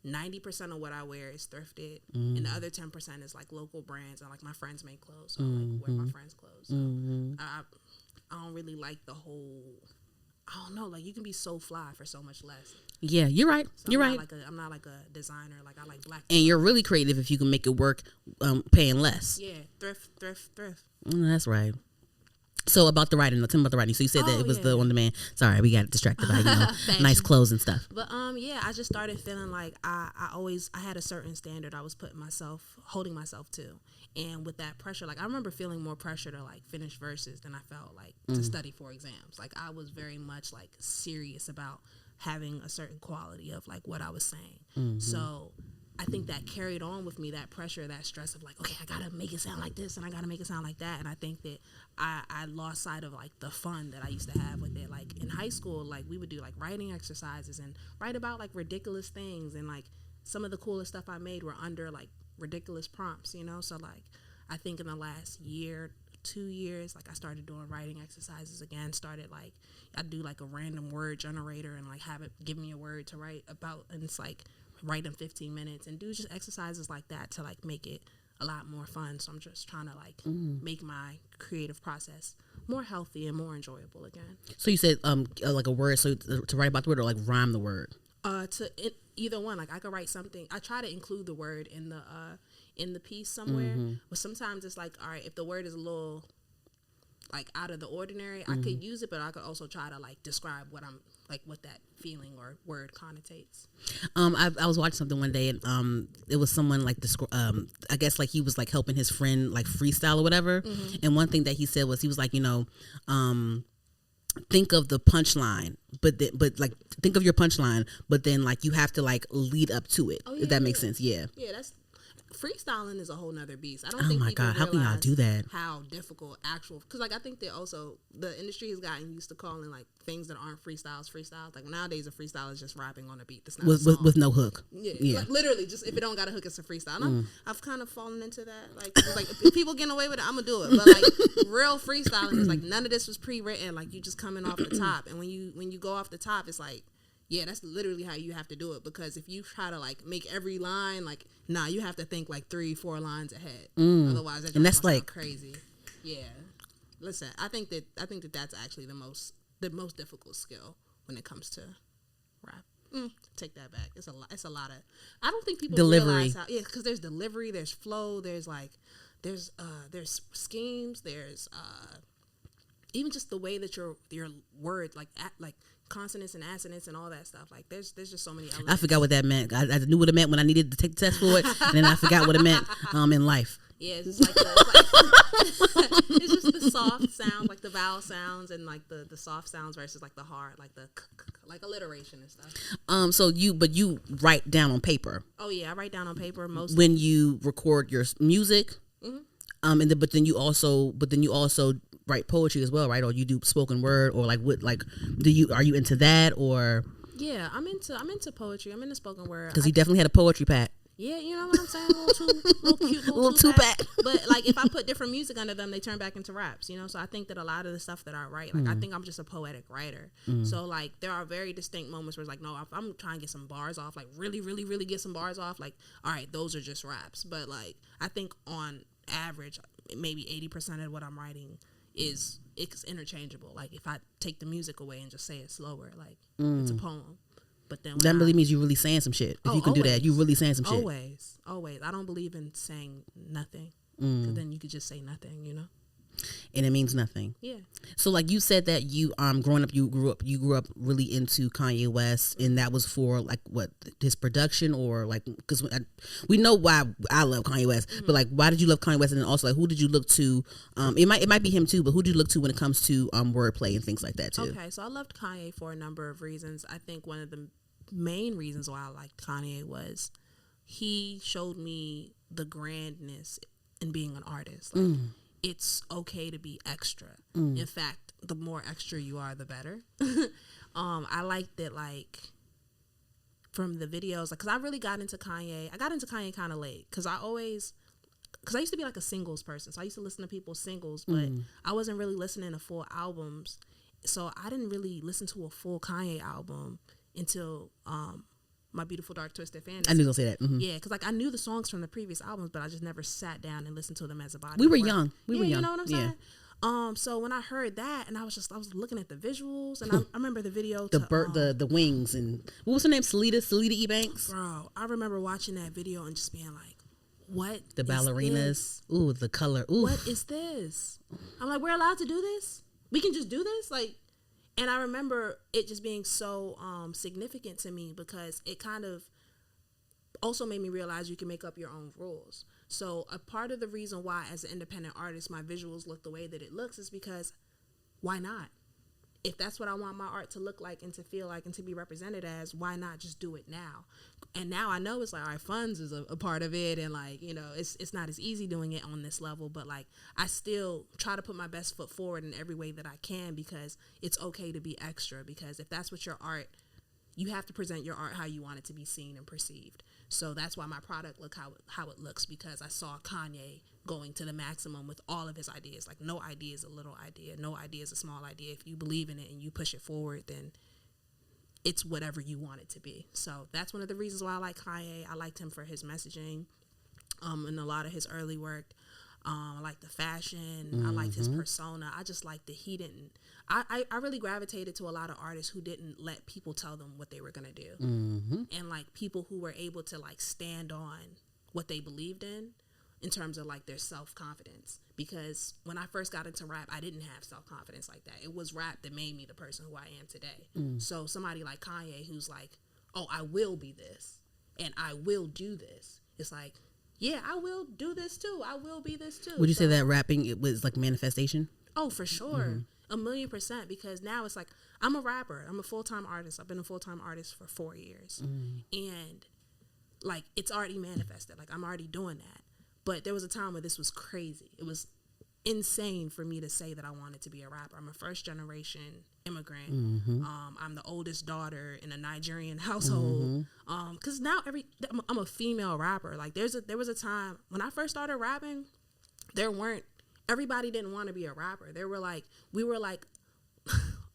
90% of what I wear is thrifted, and the other 10% is like local brands and like my friends make clothes, so I like wear my friends' clothes. So I don't really like the whole. I don't know. Like, you can be so fly for so much less. Yeah, you're right. So You're I'm right. not like I'm not like a designer. Like, I like black. And you're really creative if you can make it work paying less. Yeah, thrift. That's right. So about the writing, tell me about the writing. So you said that it was the on demand. Sorry, we got distracted by nice clothes and stuff. But yeah, I just started feeling like I had a certain standard I was holding myself to, and with that pressure, like I remember feeling more pressure to like finish verses than I felt like to study for exams. Like, I was very much like serious about having a certain quality of like what I was saying. So I think that carried on with me, that pressure, that stress of like, okay, I gotta make it sound like this and I gotta make it sound like that. And I think that I lost sight of like the fun that I used to have with it. Like, in high school, like we would do like writing exercises and write about like ridiculous things, and like some of the coolest stuff I made were under like ridiculous prompts, you know? So like, I think in the last 2 years, like I started doing writing exercises again, started like, I do like a random word generator and like have it give me a word to write about, and it's like, write in 15 minutes and do just exercises like that to like make it a lot more fun. So I'm just trying to like make my creative process more healthy and more enjoyable again. So you said like a word, so to write about the word or like rhyme the word? Either one. Like, I could write something. I try to include the word in the piece somewhere, but sometimes it's like, all right, if the word is a little like out of the ordinary, I could use it, but I could also try to like describe what I'm like, what that feeling or word connotates. I was watching something one day, and it was someone like I guess like he was like helping his friend like freestyle or whatever, and one thing that he said was, he was like, think of the punchline, but like think of your punchline, but then like you have to like lead up to it. If that makes sense. Yeah, that's freestyling is a whole nother beast. I don't Oh think my people God, how can y'all realize do that? How difficult because like I think that also the industry has gotten used to calling like things that aren't freestyles. Like, nowadays a freestyle is just rapping on a beat. That's not a song. with no hook. Yeah. Like, literally, just if it don't got a hook, it's a freestyle. And I've kind of fallen into that. Like, it's like if people getting away with it, I'm gonna do it. But like real freestyling is like none of this was pre-written. Like, you just coming off the top, and when you go off the top, it's like, yeah, that's literally how you have to do it. Because if you try to like make every line, like, nah, you have to think like 3-4 lines ahead. Otherwise, that's like crazy. Yeah. Listen, I think that that's actually the most difficult skill when it comes to rap. Take that back. It's a lot of. I don't think people realize how. Yeah, because there's delivery, there's flow, there's schemes, there's even just the way that your words like consonants and assonants and all that stuff. Like, there's just so many elements. I forgot what that meant. I knew what it meant when I needed to take the test for it, and then I forgot what it meant in life. Yeah, it's just it's just the soft sounds, like the vowel sounds, and like the soft sounds versus like the hard, like the like alliteration and stuff. So you write down on paper. Oh yeah, I write down on paper most when you record your music. But then you also write poetry as well, right? Or you do spoken word, or like what? Like, are you into that, or Yeah, I'm into poetry. I'm into spoken word. because you definitely had a poetry pack. Yeah, you know what I'm saying? Little cute, Little two two-pack. But like, if I put different music under them, they turn back into raps. You know, so I think that a lot of the stuff that I write, like, I think I'm just a poetic writer. So like, there are very distinct moments where it's like, no, if I'm trying to get some bars off, like really, really, really get some bars off, like, all right, those are just raps. But like, I think on average, maybe 80% of what I'm writing it's interchangeable. Like, if I take the music away and just say it slower, like, it's a poem. But then That really means you really saying some shit. If you can do that, you really saying some shit. Always. I don't believe in saying nothing. Because then you could just say nothing, you know? And it means nothing. Yeah. So like you said that you growing up you grew up really into Kanye West, and that was for like what, his production, or like, because we know why I love Kanye West, but like, why did you love Kanye West, and then also like, who did you look to? It might be him too, but who do you look to when it comes to wordplay and things like that too? Okay, so I loved Kanye for a number of reasons. I think one of the main reasons why I liked Kanye was he showed me the grandness in being an artist. Like, it's okay to be extra. In fact, the more extra you are, the better. I liked that, like, from the videos, like, because I really got into Kanye. I got into Kanye kind of late, because I used to be like a singles person. So I used to listen to people's singles, but I wasn't really listening to full albums. So I didn't really listen to a full Kanye album until My Beautiful Dark Twisted Fantasy. I knew you'll say that. Yeah, because like, I knew the songs from the previous albums, but I just never sat down and listened to them as a body. We were of work. young. We were young. You know what I'm Yeah. saying? So when I heard that, and I was looking at the visuals, and I remember the video The to the wings, and what was her name? Salida Ebanks. bro. I remember watching that video and just being like, "What? The is ballerinas. this? Ooh, the color. Ooh. What is this?" I'm like, "We're allowed to do this? We can just do this?" Like, and I remember it just being so significant to me, because it kind of also made me realize you can make up your own rules. So a part of the reason why, as an independent artist, my visuals look the way that it looks is because why not? If that's what I want my art to look like and to feel like and to be represented as, why not just do it now? And now I know it's like, all right, funds is a part of it, and like, you know, it's not as easy doing it on this level, but like, I still try to put my best foot forward in every way that I can, because it's okay to be extra, because if that's what your art, you have to present your art how you want it to be seen and perceived. So that's why my product look how it looks, because I saw Kanye going to the maximum with all of his ideas. Like, no idea is a little idea. No idea is a small idea. If you believe in it and you push it forward, then it's whatever you want it to be. So that's one of the reasons why I like Kanye. I liked him for his messaging in a lot of his early work. I like the fashion. I liked his persona. I just liked that he didn't. I really gravitated to a lot of artists who didn't let people tell them what they were going to do. And like, people who were able to like stand on what they believed in terms of like their self-confidence. Because when I first got into rap, I didn't have self-confidence like that. It was rap that made me the person who I am today. So somebody like Kanye, who's like, oh, I will be this and I will do this. It's like, yeah, I will do this too. I will be this too. Would you say that rapping, it was like manifestation? Oh, for sure. 1,000,000%. Because now it's like, I'm a rapper. I'm a full-time artist. I've been a full-time artist for 4 years. And like, it's already manifested. Like, I'm already doing that. But there was a time where this was crazy. It was insane for me to say that I wanted to be a rapper. I'm a first-generation immigrant. I'm the oldest daughter in a Nigerian household. Because now I'm a female rapper. Like, there was a time when I first started rapping, everybody didn't want to be a rapper. We were like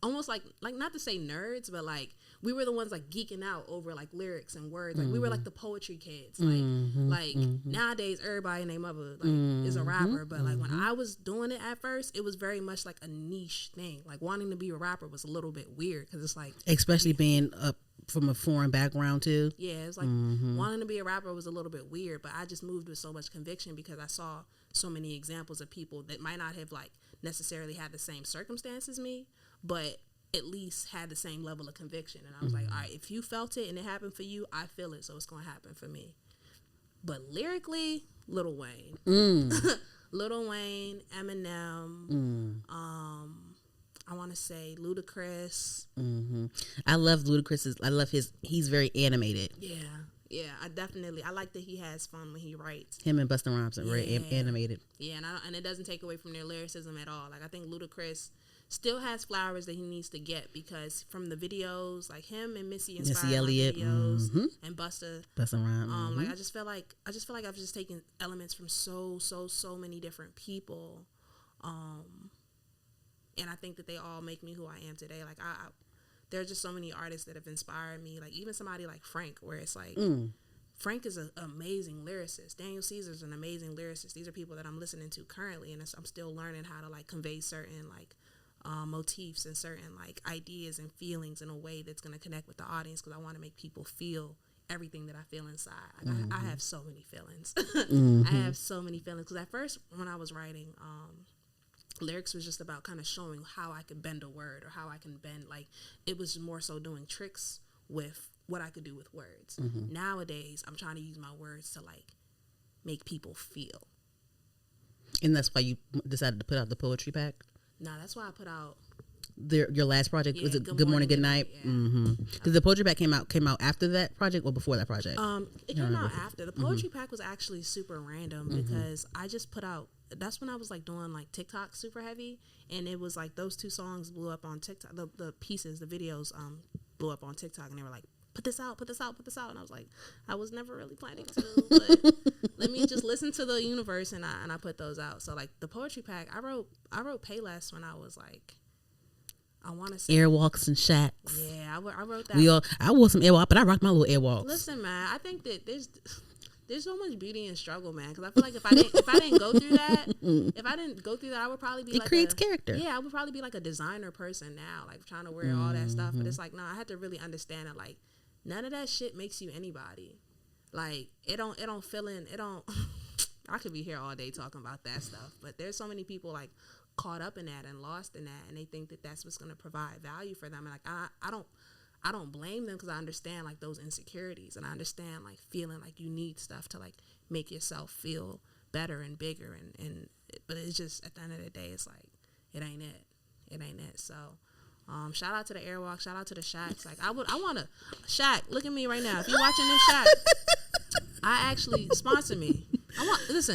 almost like not to say nerds, but like, we were the ones like geeking out over like lyrics and words. Like, we were like the poetry kids. Like, nowadays everybody and their mother like is a rapper. But like, when I was doing it at first, it was very much like a niche thing. Like, wanting to be a rapper was a little bit weird, because it's like, Especially being up from a foreign background too. yeah, it's like wanting to be a rapper was a little bit weird. But I just moved with so much conviction, because I saw so many examples of people that might not have like necessarily had the same circumstance as me, but at least had the same level of conviction. And I was like, all right, if you felt it and it happened for you, I feel it, so it's going to happen for me. But lyrically, Lil Wayne. Lil Wayne, Eminem, I want to say Ludacris. I love Ludacris. He's very animated. Yeah. Yeah, I like that he has fun when he writes. Him and Busta Rhymes are very animated. Yeah, and it doesn't take away from their lyricism at all. Like I think Ludacris still has flowers that he needs to get because from the videos, like him and Missy inspired Elliott, videos, and Busta Rhymes. like I just feel like I've just taken elements from so many different people, and I think that they all make me who I am today. Like there are just so many artists that have inspired me. Like even somebody like Frank, where it's like Frank is an amazing lyricist. Daniel Caesar's an amazing lyricist. These are people that I'm listening to currently, and I'm still learning how to like convey certain like motifs and certain like ideas and feelings in a way that's going to connect with the audience because I want to make people feel everything that I feel inside. Like I have so many feelings. I have so many feelings because at first when I was writing lyrics was just about kind of showing how I could bend a word or how I can bend, like it was more so doing tricks with what I could do with words. Nowadays I'm trying to use my words to like make people feel. And that's why you decided to put out the poetry pack? No, that's why I put out your last project. Was it Good Morning, Good Night? Yeah. Because the poetry pack came out after that project or before that project? It came out after. The poetry pack was actually super random because I just put out, that's when I was like doing like TikTok super heavy, and it was like those two songs blew up on TikTok. The pieces, the videos blew up on TikTok, and they were like, put this out, and I was like, I was never really planning to, but let me just listen to the universe, and I put those out. So like the poetry pack, I wrote Payless when I was like, I want to say Airwalks and Shacks. Yeah, I wrote that. I wore some Airwalk, but I rocked my little Airwalks. Listen, man, I think that there's so much beauty in struggle, man. Because I feel like if I didn't go through that, I would probably be it creates character. Yeah, I would probably be like a designer person now, like trying to wear all that stuff. But it's like, no, I had to really understand that, like, none of that shit makes you anybody. Like, it don't fill in. It don't. I could be here all day talking about that stuff, but there's so many people like caught up in that and lost in that, and they think that that's what's going to provide value for them. And like, I don't blame them because I understand like those insecurities, and I understand like feeling like you need stuff to like make yourself feel better and bigger, and but it's just at the end of the day, it's like it ain't it. So shout out to the Airwalk, shout out to the Shacks. Like I want to Shaq, look at me right now. If you're watching this, Shaq, I actually sponsor me.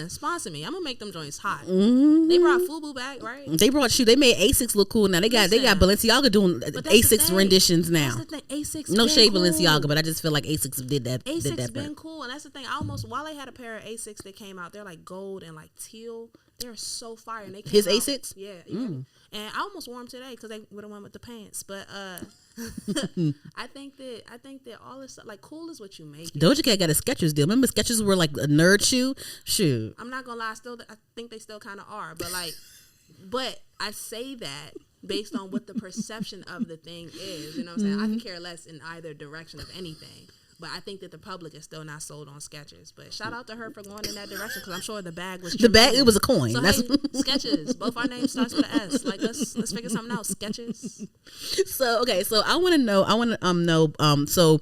Sponsor me. I'm gonna make them joints hot. They brought FUBU back, right? They made Asics look cool now. They got Balenciaga doing Asics renditions now. That's the thing. Asics no shade cool. Balenciaga, but I just feel like Asics did that. Asics been cool, and that's the thing. Wale had a pair of Asics that came out. They're like gold and like teal. They're so fire. And they came His out, Asics? Yeah. And I almost wore them today because they would have went with the pants. But I think that all this stuff, like, cool is what you make. Doja Cat got a Skechers deal. Remember Skechers were like a nerd shoe? Shoot. I'm not gonna lie, I think they still kind of are. But like, but I say that based on what the perception of the thing is. You know what I'm saying? I can care less in either direction of anything. But I think that the public is still not sold on Skechers. But shout out to her for going in that direction, because I'm sure the bag was tremendous. It was a coin. So That's hey, Skechers. Both our names starts with an S. Like let's figure something out. Skechers. So okay, so I want to know. So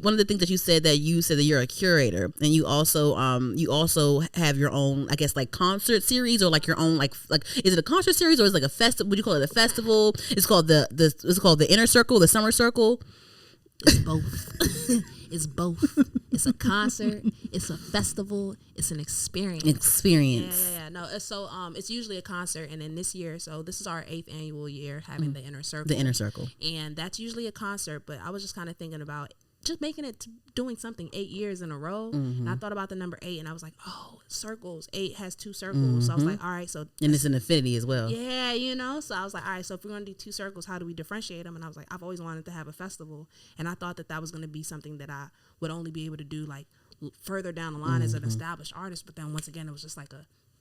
one of the things that you said that you're a curator, and you also have your own, I guess, like concert series, or like your own like is it a concert series or is it like a festival? Would you call it a festival? It's called the Inner Circle, the Summer Circle. It's both. It's both. It's a concert. It's a festival. It's an experience. Yeah. No, so it's usually a concert, and then this year, so this is our 8th annual year having the Inner Circle. The Inner Circle, and that's usually a concert. But I was just kind of thinking about just making it doing something 8 years in a row, and I thought about the number 8, and I was like, oh, circles. 8 has 2 circles, so I was like, all right, so and it's an infinity as well. Yeah, so I was like, all right, so if we're gonna do 2 circles, how do we differentiate them? And I was like, I've always wanted to have a festival, and I thought that was gonna be something that I would only be able to do like further down the line as an established artist. But then once again, it was just like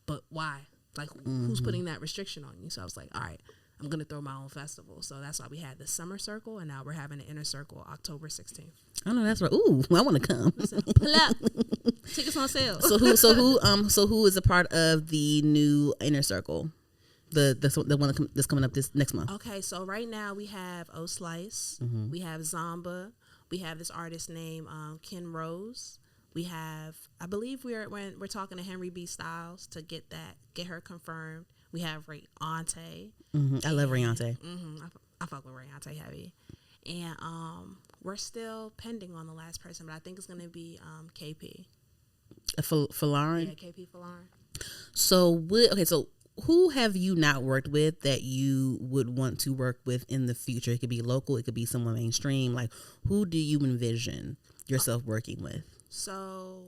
but why? Like, who's putting that restriction on you? So I was like, all right, I'm going to throw my own festival. So that's why we had the Summer Circle, and now we're having the Inner Circle October 16th. I know that's right. Ooh, I want to come. Listen, pull up. Tickets on sale. So who is a part of the new Inner Circle? The one that's coming up this next month. Okay, so right now we have O Slice, we have Zomba, we have this artist named Ken Rose. We have, I believe we're talking to Henry B. Styles to get her confirmed. We have Ray Ante. I love Ray Ante. I fuck with Ray Ante heavy. And we're still pending on the last person, but I think it's gonna be KP. For Lauren? Yeah, KP for Lauren. So who have you not worked with that you would want to work with in the future? It could be local, it could be someone mainstream. Like, who do you envision yourself working with? So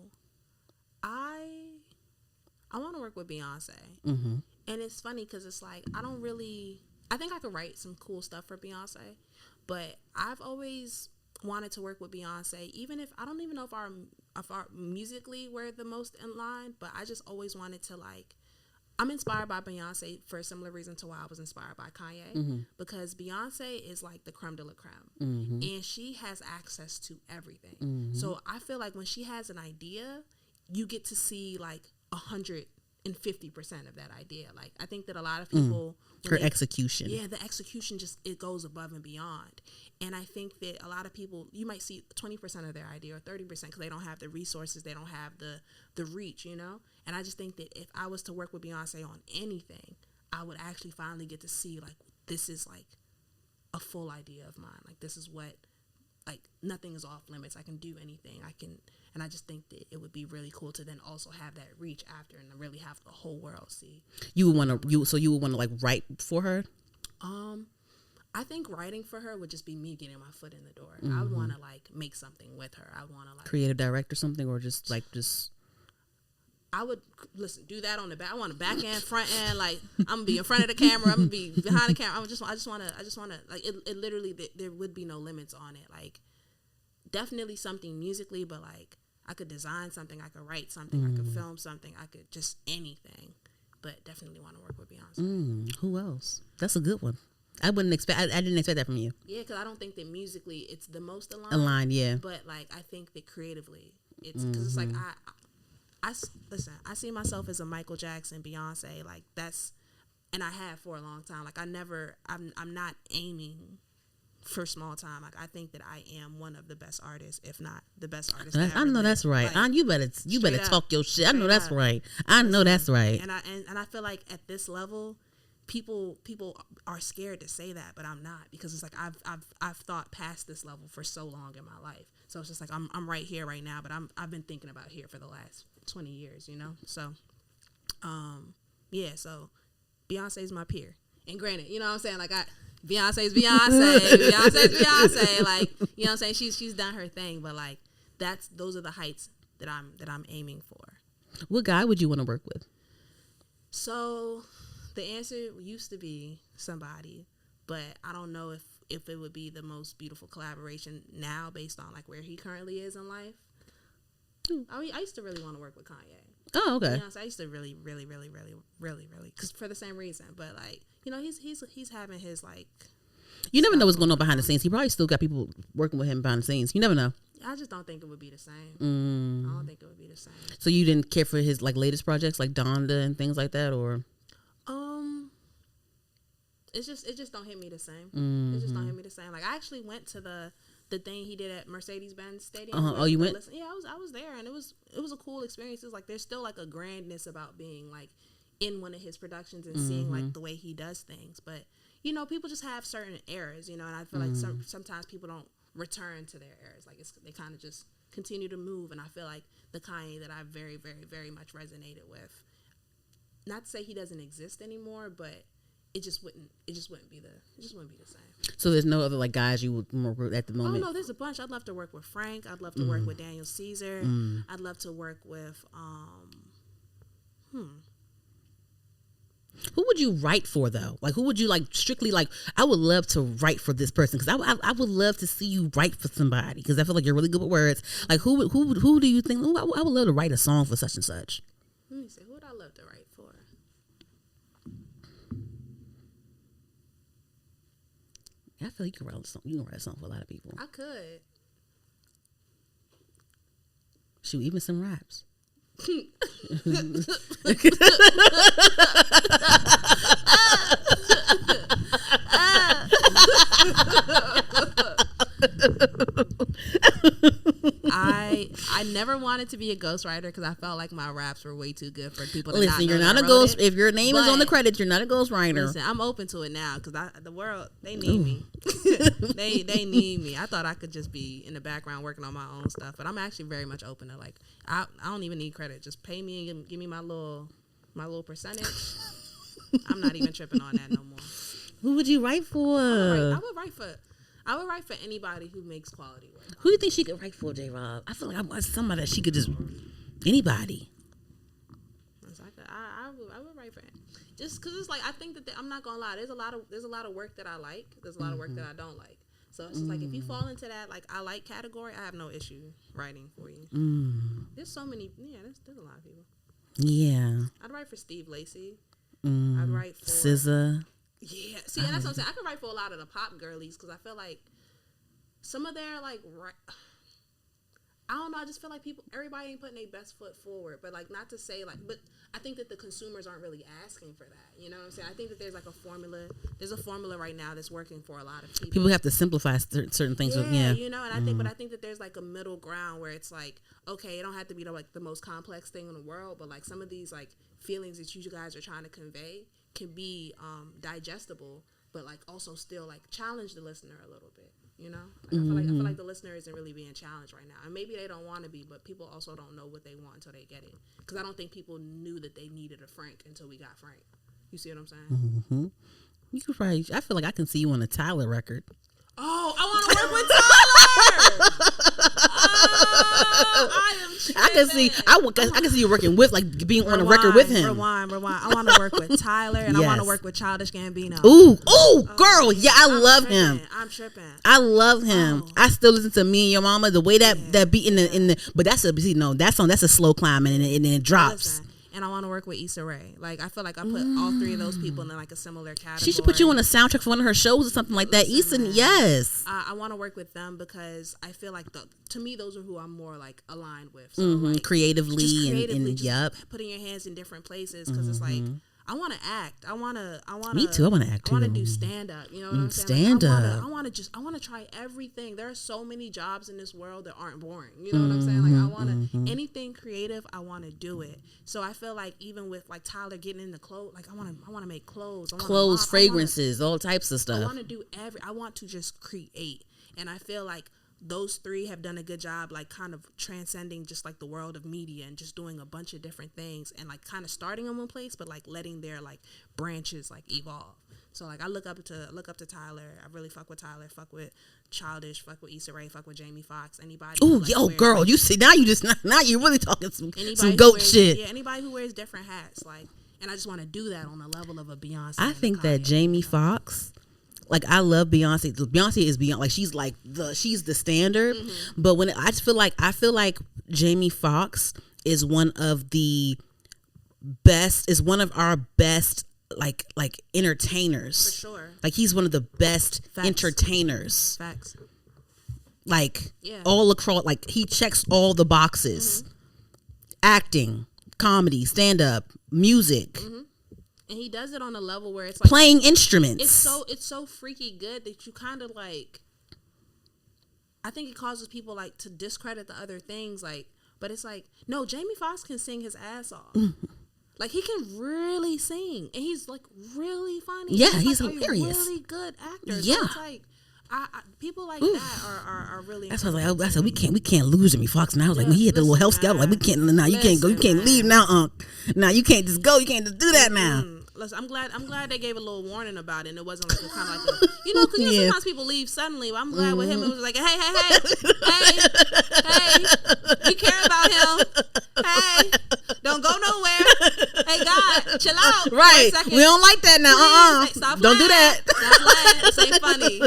I want to work with Beyonce. Mm-hmm. And it's funny because it's like, I think I could write some cool stuff for Beyonce, but I've always wanted to work with Beyonce, even if I don't even know if our musically we're the most in line, but I just always wanted to, like, I'm inspired by Beyonce for a similar reason to why I was inspired by Kanye, because Beyonce is like the creme de la creme, and she has access to everything. So I feel like when she has an idea, you get to see like 150% of that idea. Like, I think that a lot of people, Her execution. Yeah, the execution it goes above and beyond. And I think that a lot of people, you might see 20% of their idea or 30% because they don't have the resources, they don't have the reach, you know? And I just think that if I was to work with Beyonce on anything, I would actually finally get to see, like, this is like a full idea of mine. Like, this is what, like, nothing is off limits. I can do anything. And I just think that it would be really cool to then also have that reach after and really have the whole world see. You would want to like write for her? I think writing for her would just be me getting my foot in the door. I would want to like make something with her. I would want to like creative direct or something, or just. I would do that on the back. I want a back end, front end. Like, I'm gonna be in front of the camera. I'm gonna be behind the camera. I just want to like it. Literally, there would be no limits on it. Like, definitely something musically, but like I could design something, I could write something, I could film something, I could just anything. But definitely want to work with Beyonce. Who else? That's a good one. I didn't expect that from you. Yeah, because I don't think that musically it's the most aligned. Aligned, yeah. But like I think that creatively, it's because it's like listen. I see myself as a Michael Jackson, Beyonce. Like that's, and I have for a long time. Like I'm not aiming for small time. Like I think that I am one of the best artists, if not the best artist. I know that's right. Like, you better talk your shit. I know that's right. I know that's right. And I feel like at this level, people are scared to say that, but I'm not, because it's like I've thought past this level for so long in my life. So it's just like I'm right here right now, but I've been thinking about here for the last 20 years, you know. So yeah, so Beyonce's my peer. And granted, you know what I'm saying, like Beyonce's Beyonce, like, you know what I'm saying, she's done her thing, but like those are the heights that I'm aiming for. What guy would you want to work with? So the answer used to be somebody, but I don't know if it would be the most beautiful collaboration now based on like where he currently is in life. I used to really want to work with Kanye. Oh, okay. You know, so I used to really, because for the same reason. But like, you know, he's having his like. You never know what's going on behind the scenes. He probably still got people working with him behind the scenes. You never know. I just don't think it would be the same. I don't think it would be the same. So you didn't care for his like latest projects like Donda and things like that, or? It just don't hit me the same. It just don't hit me the same. Like I actually went to the thing he did at Mercedes-Benz Stadium. Oh, you went? Yeah, I was there, and it was a cool experience. It's like there's still like a grandness about being like in one of his productions and seeing like the way he does things. But you know, people just have certain errors, you know, and I feel like sometimes people don't return to their errors. Like they kind of just continue to move. And I feel like the Kanye that I very, very, very much resonated with. Not to say he doesn't exist anymore, but it just wouldn't be the same. So there's no other like guys you would work with at the moment? Oh no, there's a bunch. I'd love to work with Frank. I'd love to work with Daniel Caesar. I'd love to work with Who would you write for though? Like who would you like strictly like? I would love to write for this person because I would love to see you write for somebody because I feel like you're really good with words. Like who do you think? I would love to write a song for such and such. Let me see. Who would I love to write for? I feel like you can write a song. You can write a song for a lot of people. I could. Shoot, even some raps. I never wanted to be a ghostwriter because I felt like my raps were way too good for people to Listen, not you're know not that a I ghost. wrote it. If your name is on the But- credits, you're not a ghostwriter. Listen, I'm open to it now because the world, they need me. they need me. I thought I could just be in the background working on my own stuff, but I'm actually very much open to like, I don't even need credit. Just pay me and give me my little percentage. I'm not even tripping on that no more. Who would you write for? I would write for anybody who makes quality work. Who do you think she could write for, J. Rob? I feel like I'm somebody that she could just anybody. I would write for it. Just because it's like I think that I'm not gonna lie. There's a lot of work that I like. There's a lot of work that I don't like. So it's just like if you fall into that like I like category, I have no issue writing for you. There's so many. Yeah, there's a lot of people. Yeah. I'd write for Steve Lacy. I'd write for SZA. Yeah, see, and that's what I'm saying. I could write for a lot of the pop girlies because I feel like some of their like, I don't know. I just feel like everybody ain't putting their best foot forward. But like, not to say like, but I think that the consumers aren't really asking for that. You know what I'm saying? I think that there's like a formula. There's a formula right now that's working for a lot of people. People have to simplify certain things. Yeah, you know, and I think, but I think that there's like a middle ground where it's like, okay, it don't have to be the most complex thing in the world, but like some of these like feelings that you guys are trying to convey can be digestible, but like also still like challenge the listener a little bit. You know, like, I feel like the listener isn't really being challenged right now, and maybe they don't want to be, but people also don't know what they want until they get it. Because I don't think people knew that they needed a Frank until we got Frank. You see what I'm saying? You could probably. I feel like I can see you on a Tyler record. Oh, I want to work with Tyler. I am tripping. I can see you working with like being on a record with him. Rewind. I want to work with Tyler and I want to Yes. work with Childish Gambino. Ooh, girl, yeah, I love him. I'm tripping. I love him. Oh. I still listen to Me and Your Mama. The way that beat in the but that's a slow climb and then it drops. Listen, and I want to work with Issa Rae. Like I feel like I put all three of those people in like a similar category. She should put you on a soundtrack for one of her shows or something like that. Listen, Issa, man. yes. I want to work with them because I feel like to me those are who I'm more like aligned with. So like, Creatively, just creatively, and just yup. putting your hands in different places because it's like I want to act. I want to. Me too. I want to act I want to too. do stand up. You know what I'm saying? Stand up. I want to try everything. There are so many jobs in this world that aren't boring. You know what I'm saying? Like I want to anything creative. I want to do it. So I feel like even with like Tyler getting into clothes, like I want to make clothes. Clothes, fragrances, all types of I stuff. want to do I want to just create, and I feel like those three have done a good job, like kind of transcending just like the world of media and just doing a bunch of different things and like kind of starting in one place, but like letting their like branches like evolve. So like I look up to Tyler. I really fuck with Tyler. Fuck with Childish. Fuck with Issa Rae. Fuck with Jamie Foxx. Anybody. Ooh, like, yo, wears, girl, like, you see now you're really talking some who goat wears, shit. Yeah, anybody who wears different hats, like, and I just want to do that on the level of a Beyonce. I and a think that Kanye, Jamie you know? Foxx, like I love Beyonce. Beyonce is beyond, like she's the standard. But I feel like Jamie Foxx is one of our best like entertainers. For sure. Like he's one of the best Facts. entertainers. Facts. Like Yeah. all across, like he checks all the boxes. Acting, comedy, stand up, music, And he does it on a level where it's like playing instruments. it's so freaky good that you kind of like. I think it causes people like to discredit the other things, like. But it's like, no, Jamie Foxx can sing his ass off. Like he can really sing, and he's like really funny. Yeah, he's like hilarious. A really good actor. Yeah. So it's like, people like that are really. That's why I said we can't lose Jamie Foxx now. Like when he had the little Listen, health scale, like we can't. Nah, you can't go. You Listen, can't leave now, Now you can't just go. You can't just do that now. Listen, I'm glad they gave a little warning about it, and it wasn't like a kind of like because Yeah. sometimes people leave suddenly. But I'm glad with him it was like, hey, we care about him. Hey, don't go nowhere. Hey, God, chill out. for a Right. second. We don't like that now. Please, hey, stop Don't do playing. that. Stop playing. This ain't funny.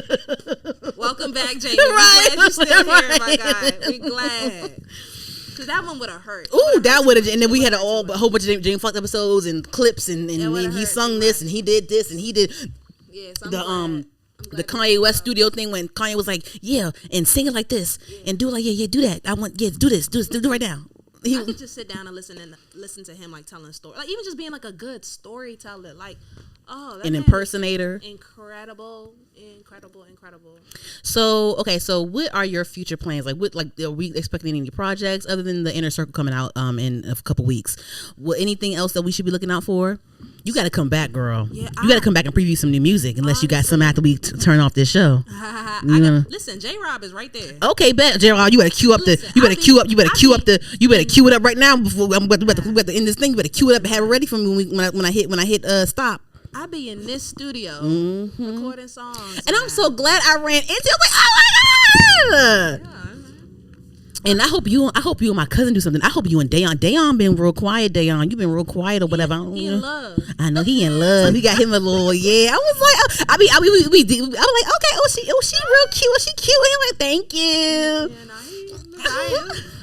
Welcome back, Jamie. Right. We're glad you're still here, my Right. guy. We glad. Because that one would have hurt. Ooh, that would have. And then we had a whole bunch of Jamie Foxx episodes and clips, and would've he hurt sung too this much. and he did this and he did Yeah, so I'm the glad. I'm glad the you Kanye did West that. studio thing when Kanye was like, yeah, and sing it like this and do it like yeah, do that. I want do this, do it right now. He, I could just sit down and listen to him like telling stories, like even just being like a good storyteller. Like Oh, that an man is impersonator. incredible. So okay, so what are your future plans? Like, what, like, are we expecting any projects other than the Inner Circle coming out in a couple weeks? What, anything else that we should be looking out for? You got to come back, girl. Yeah, you got to come back and preview some new music, unless you got some after we turn off this show. Listen, J-Rob is right there. Okay, bet, Gerald, you better cue up Listen, you better cue I it up right now before we about to end this thing. You better cue it up and have it ready for me when I hit stop. I be in this studio recording songs, And I'm so glad I ran into it. Like, oh my god! And I hope you and my cousin do something. I hope you and Dayon been real quiet. Dayon, you been real quiet or whatever. He in love. I know he in love. He got him a little, yeah. I was like, I was like, okay, she real cute. Oh, she cute. And I'm like, thank you. Yeah, no,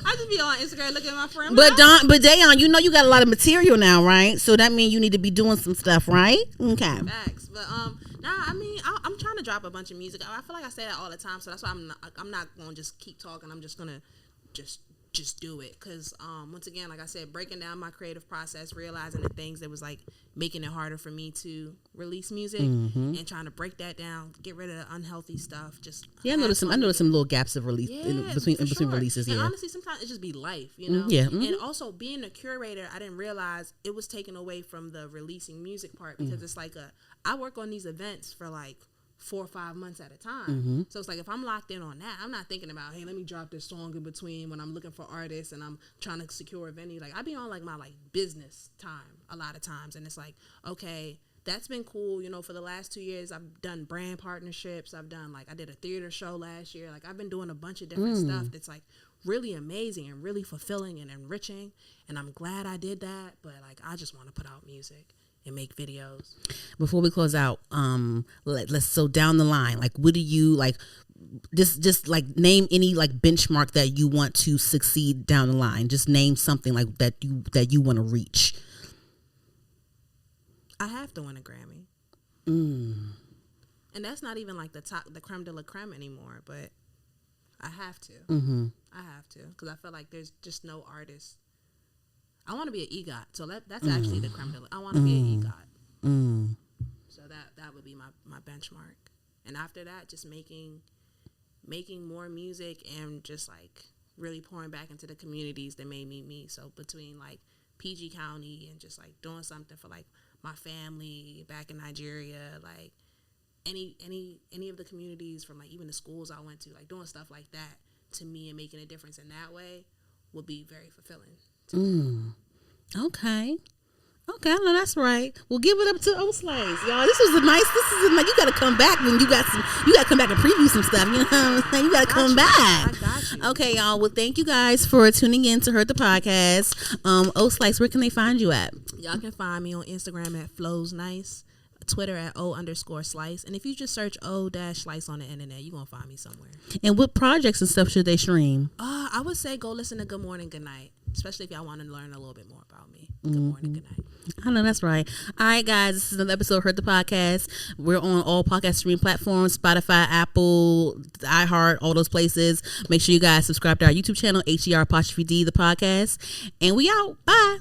I just be on Instagram looking at my friend. But Dayon, you know you got a lot of material now, right? So that means you need to be doing some stuff, right? Okay. Facts. But I mean, I'm trying to drop a bunch of music. I feel like I say that all the time, so that's why I'm not gonna just keep talking. I'm just gonna just do it, because once again, like I said, breaking down my creative process, realizing the things that was like making it harder for me to release music, and trying to break that down, get rid of the unhealthy stuff. Just I noticed some little gaps of release in between sure. releases. And Yeah, honestly, sometimes it just be life, you know. Yeah. And also being a curator, I didn't realize it was taken away from the releasing music part, because it's like I work on these events for like 4 or 5 months at a time. So it's like, if I'm locked in on that, I'm not thinking about, hey, let me drop this song in between when I'm looking for artists and I'm trying to secure a venue. Like, I be on like my like business time a lot of times, and it's like, okay, that's been cool. You know, for the last 2 years, I've done brand partnerships. I did a theater show last year. Like, I've been doing a bunch of different stuff that's like really amazing and really fulfilling and enriching. And I'm glad I did that. But like, I just want to put out music and make videos. Before we close out, let's so down the line, like, what do you like? Just like name any like benchmark that you want to succeed down the line. Just name something like that you want to reach. I have to win a Grammy, and that's not even like the creme de la creme anymore. But I have to. I have to, because I feel like there's just no artist. I want to be an EGOT, so that's actually the creme de la. I want to be an EGOT. So that would be my benchmark. And after that, just making more music and just like really pouring back into the communities that made me. So between like PG County and just like doing something for like my family back in Nigeria, like any of the communities, from like even the schools I went to, like doing stuff like that to me and making a difference in that way would be very fulfilling. Okay, I know that's right. Well, give it up to Old Slice, y'all. This is like, you got to come back when you got to come back and preview some stuff. You know what I'm saying? You got to come back. I got you. Okay, y'all. Well, thank you guys for tuning in to Heard the Podcast. Old Slice, where can they find you at? Y'all can find me on Instagram at Flows Nice, Twitter at O_Slice, and if you just search O-Slice on the internet, you're gonna find me somewhere. And what projects and stuff should they stream? I would say go listen to Good Morning, Good Night, especially if y'all want to learn a little bit more about me. Good Morning, Good Night. I know that's right. All right, guys, this is another episode of Heard the Podcast. We're on all podcast streaming platforms: Spotify, Apple, iHeart, all those places. Make sure you guys subscribe to our YouTube channel, HER_D, the podcast. And we out. Bye.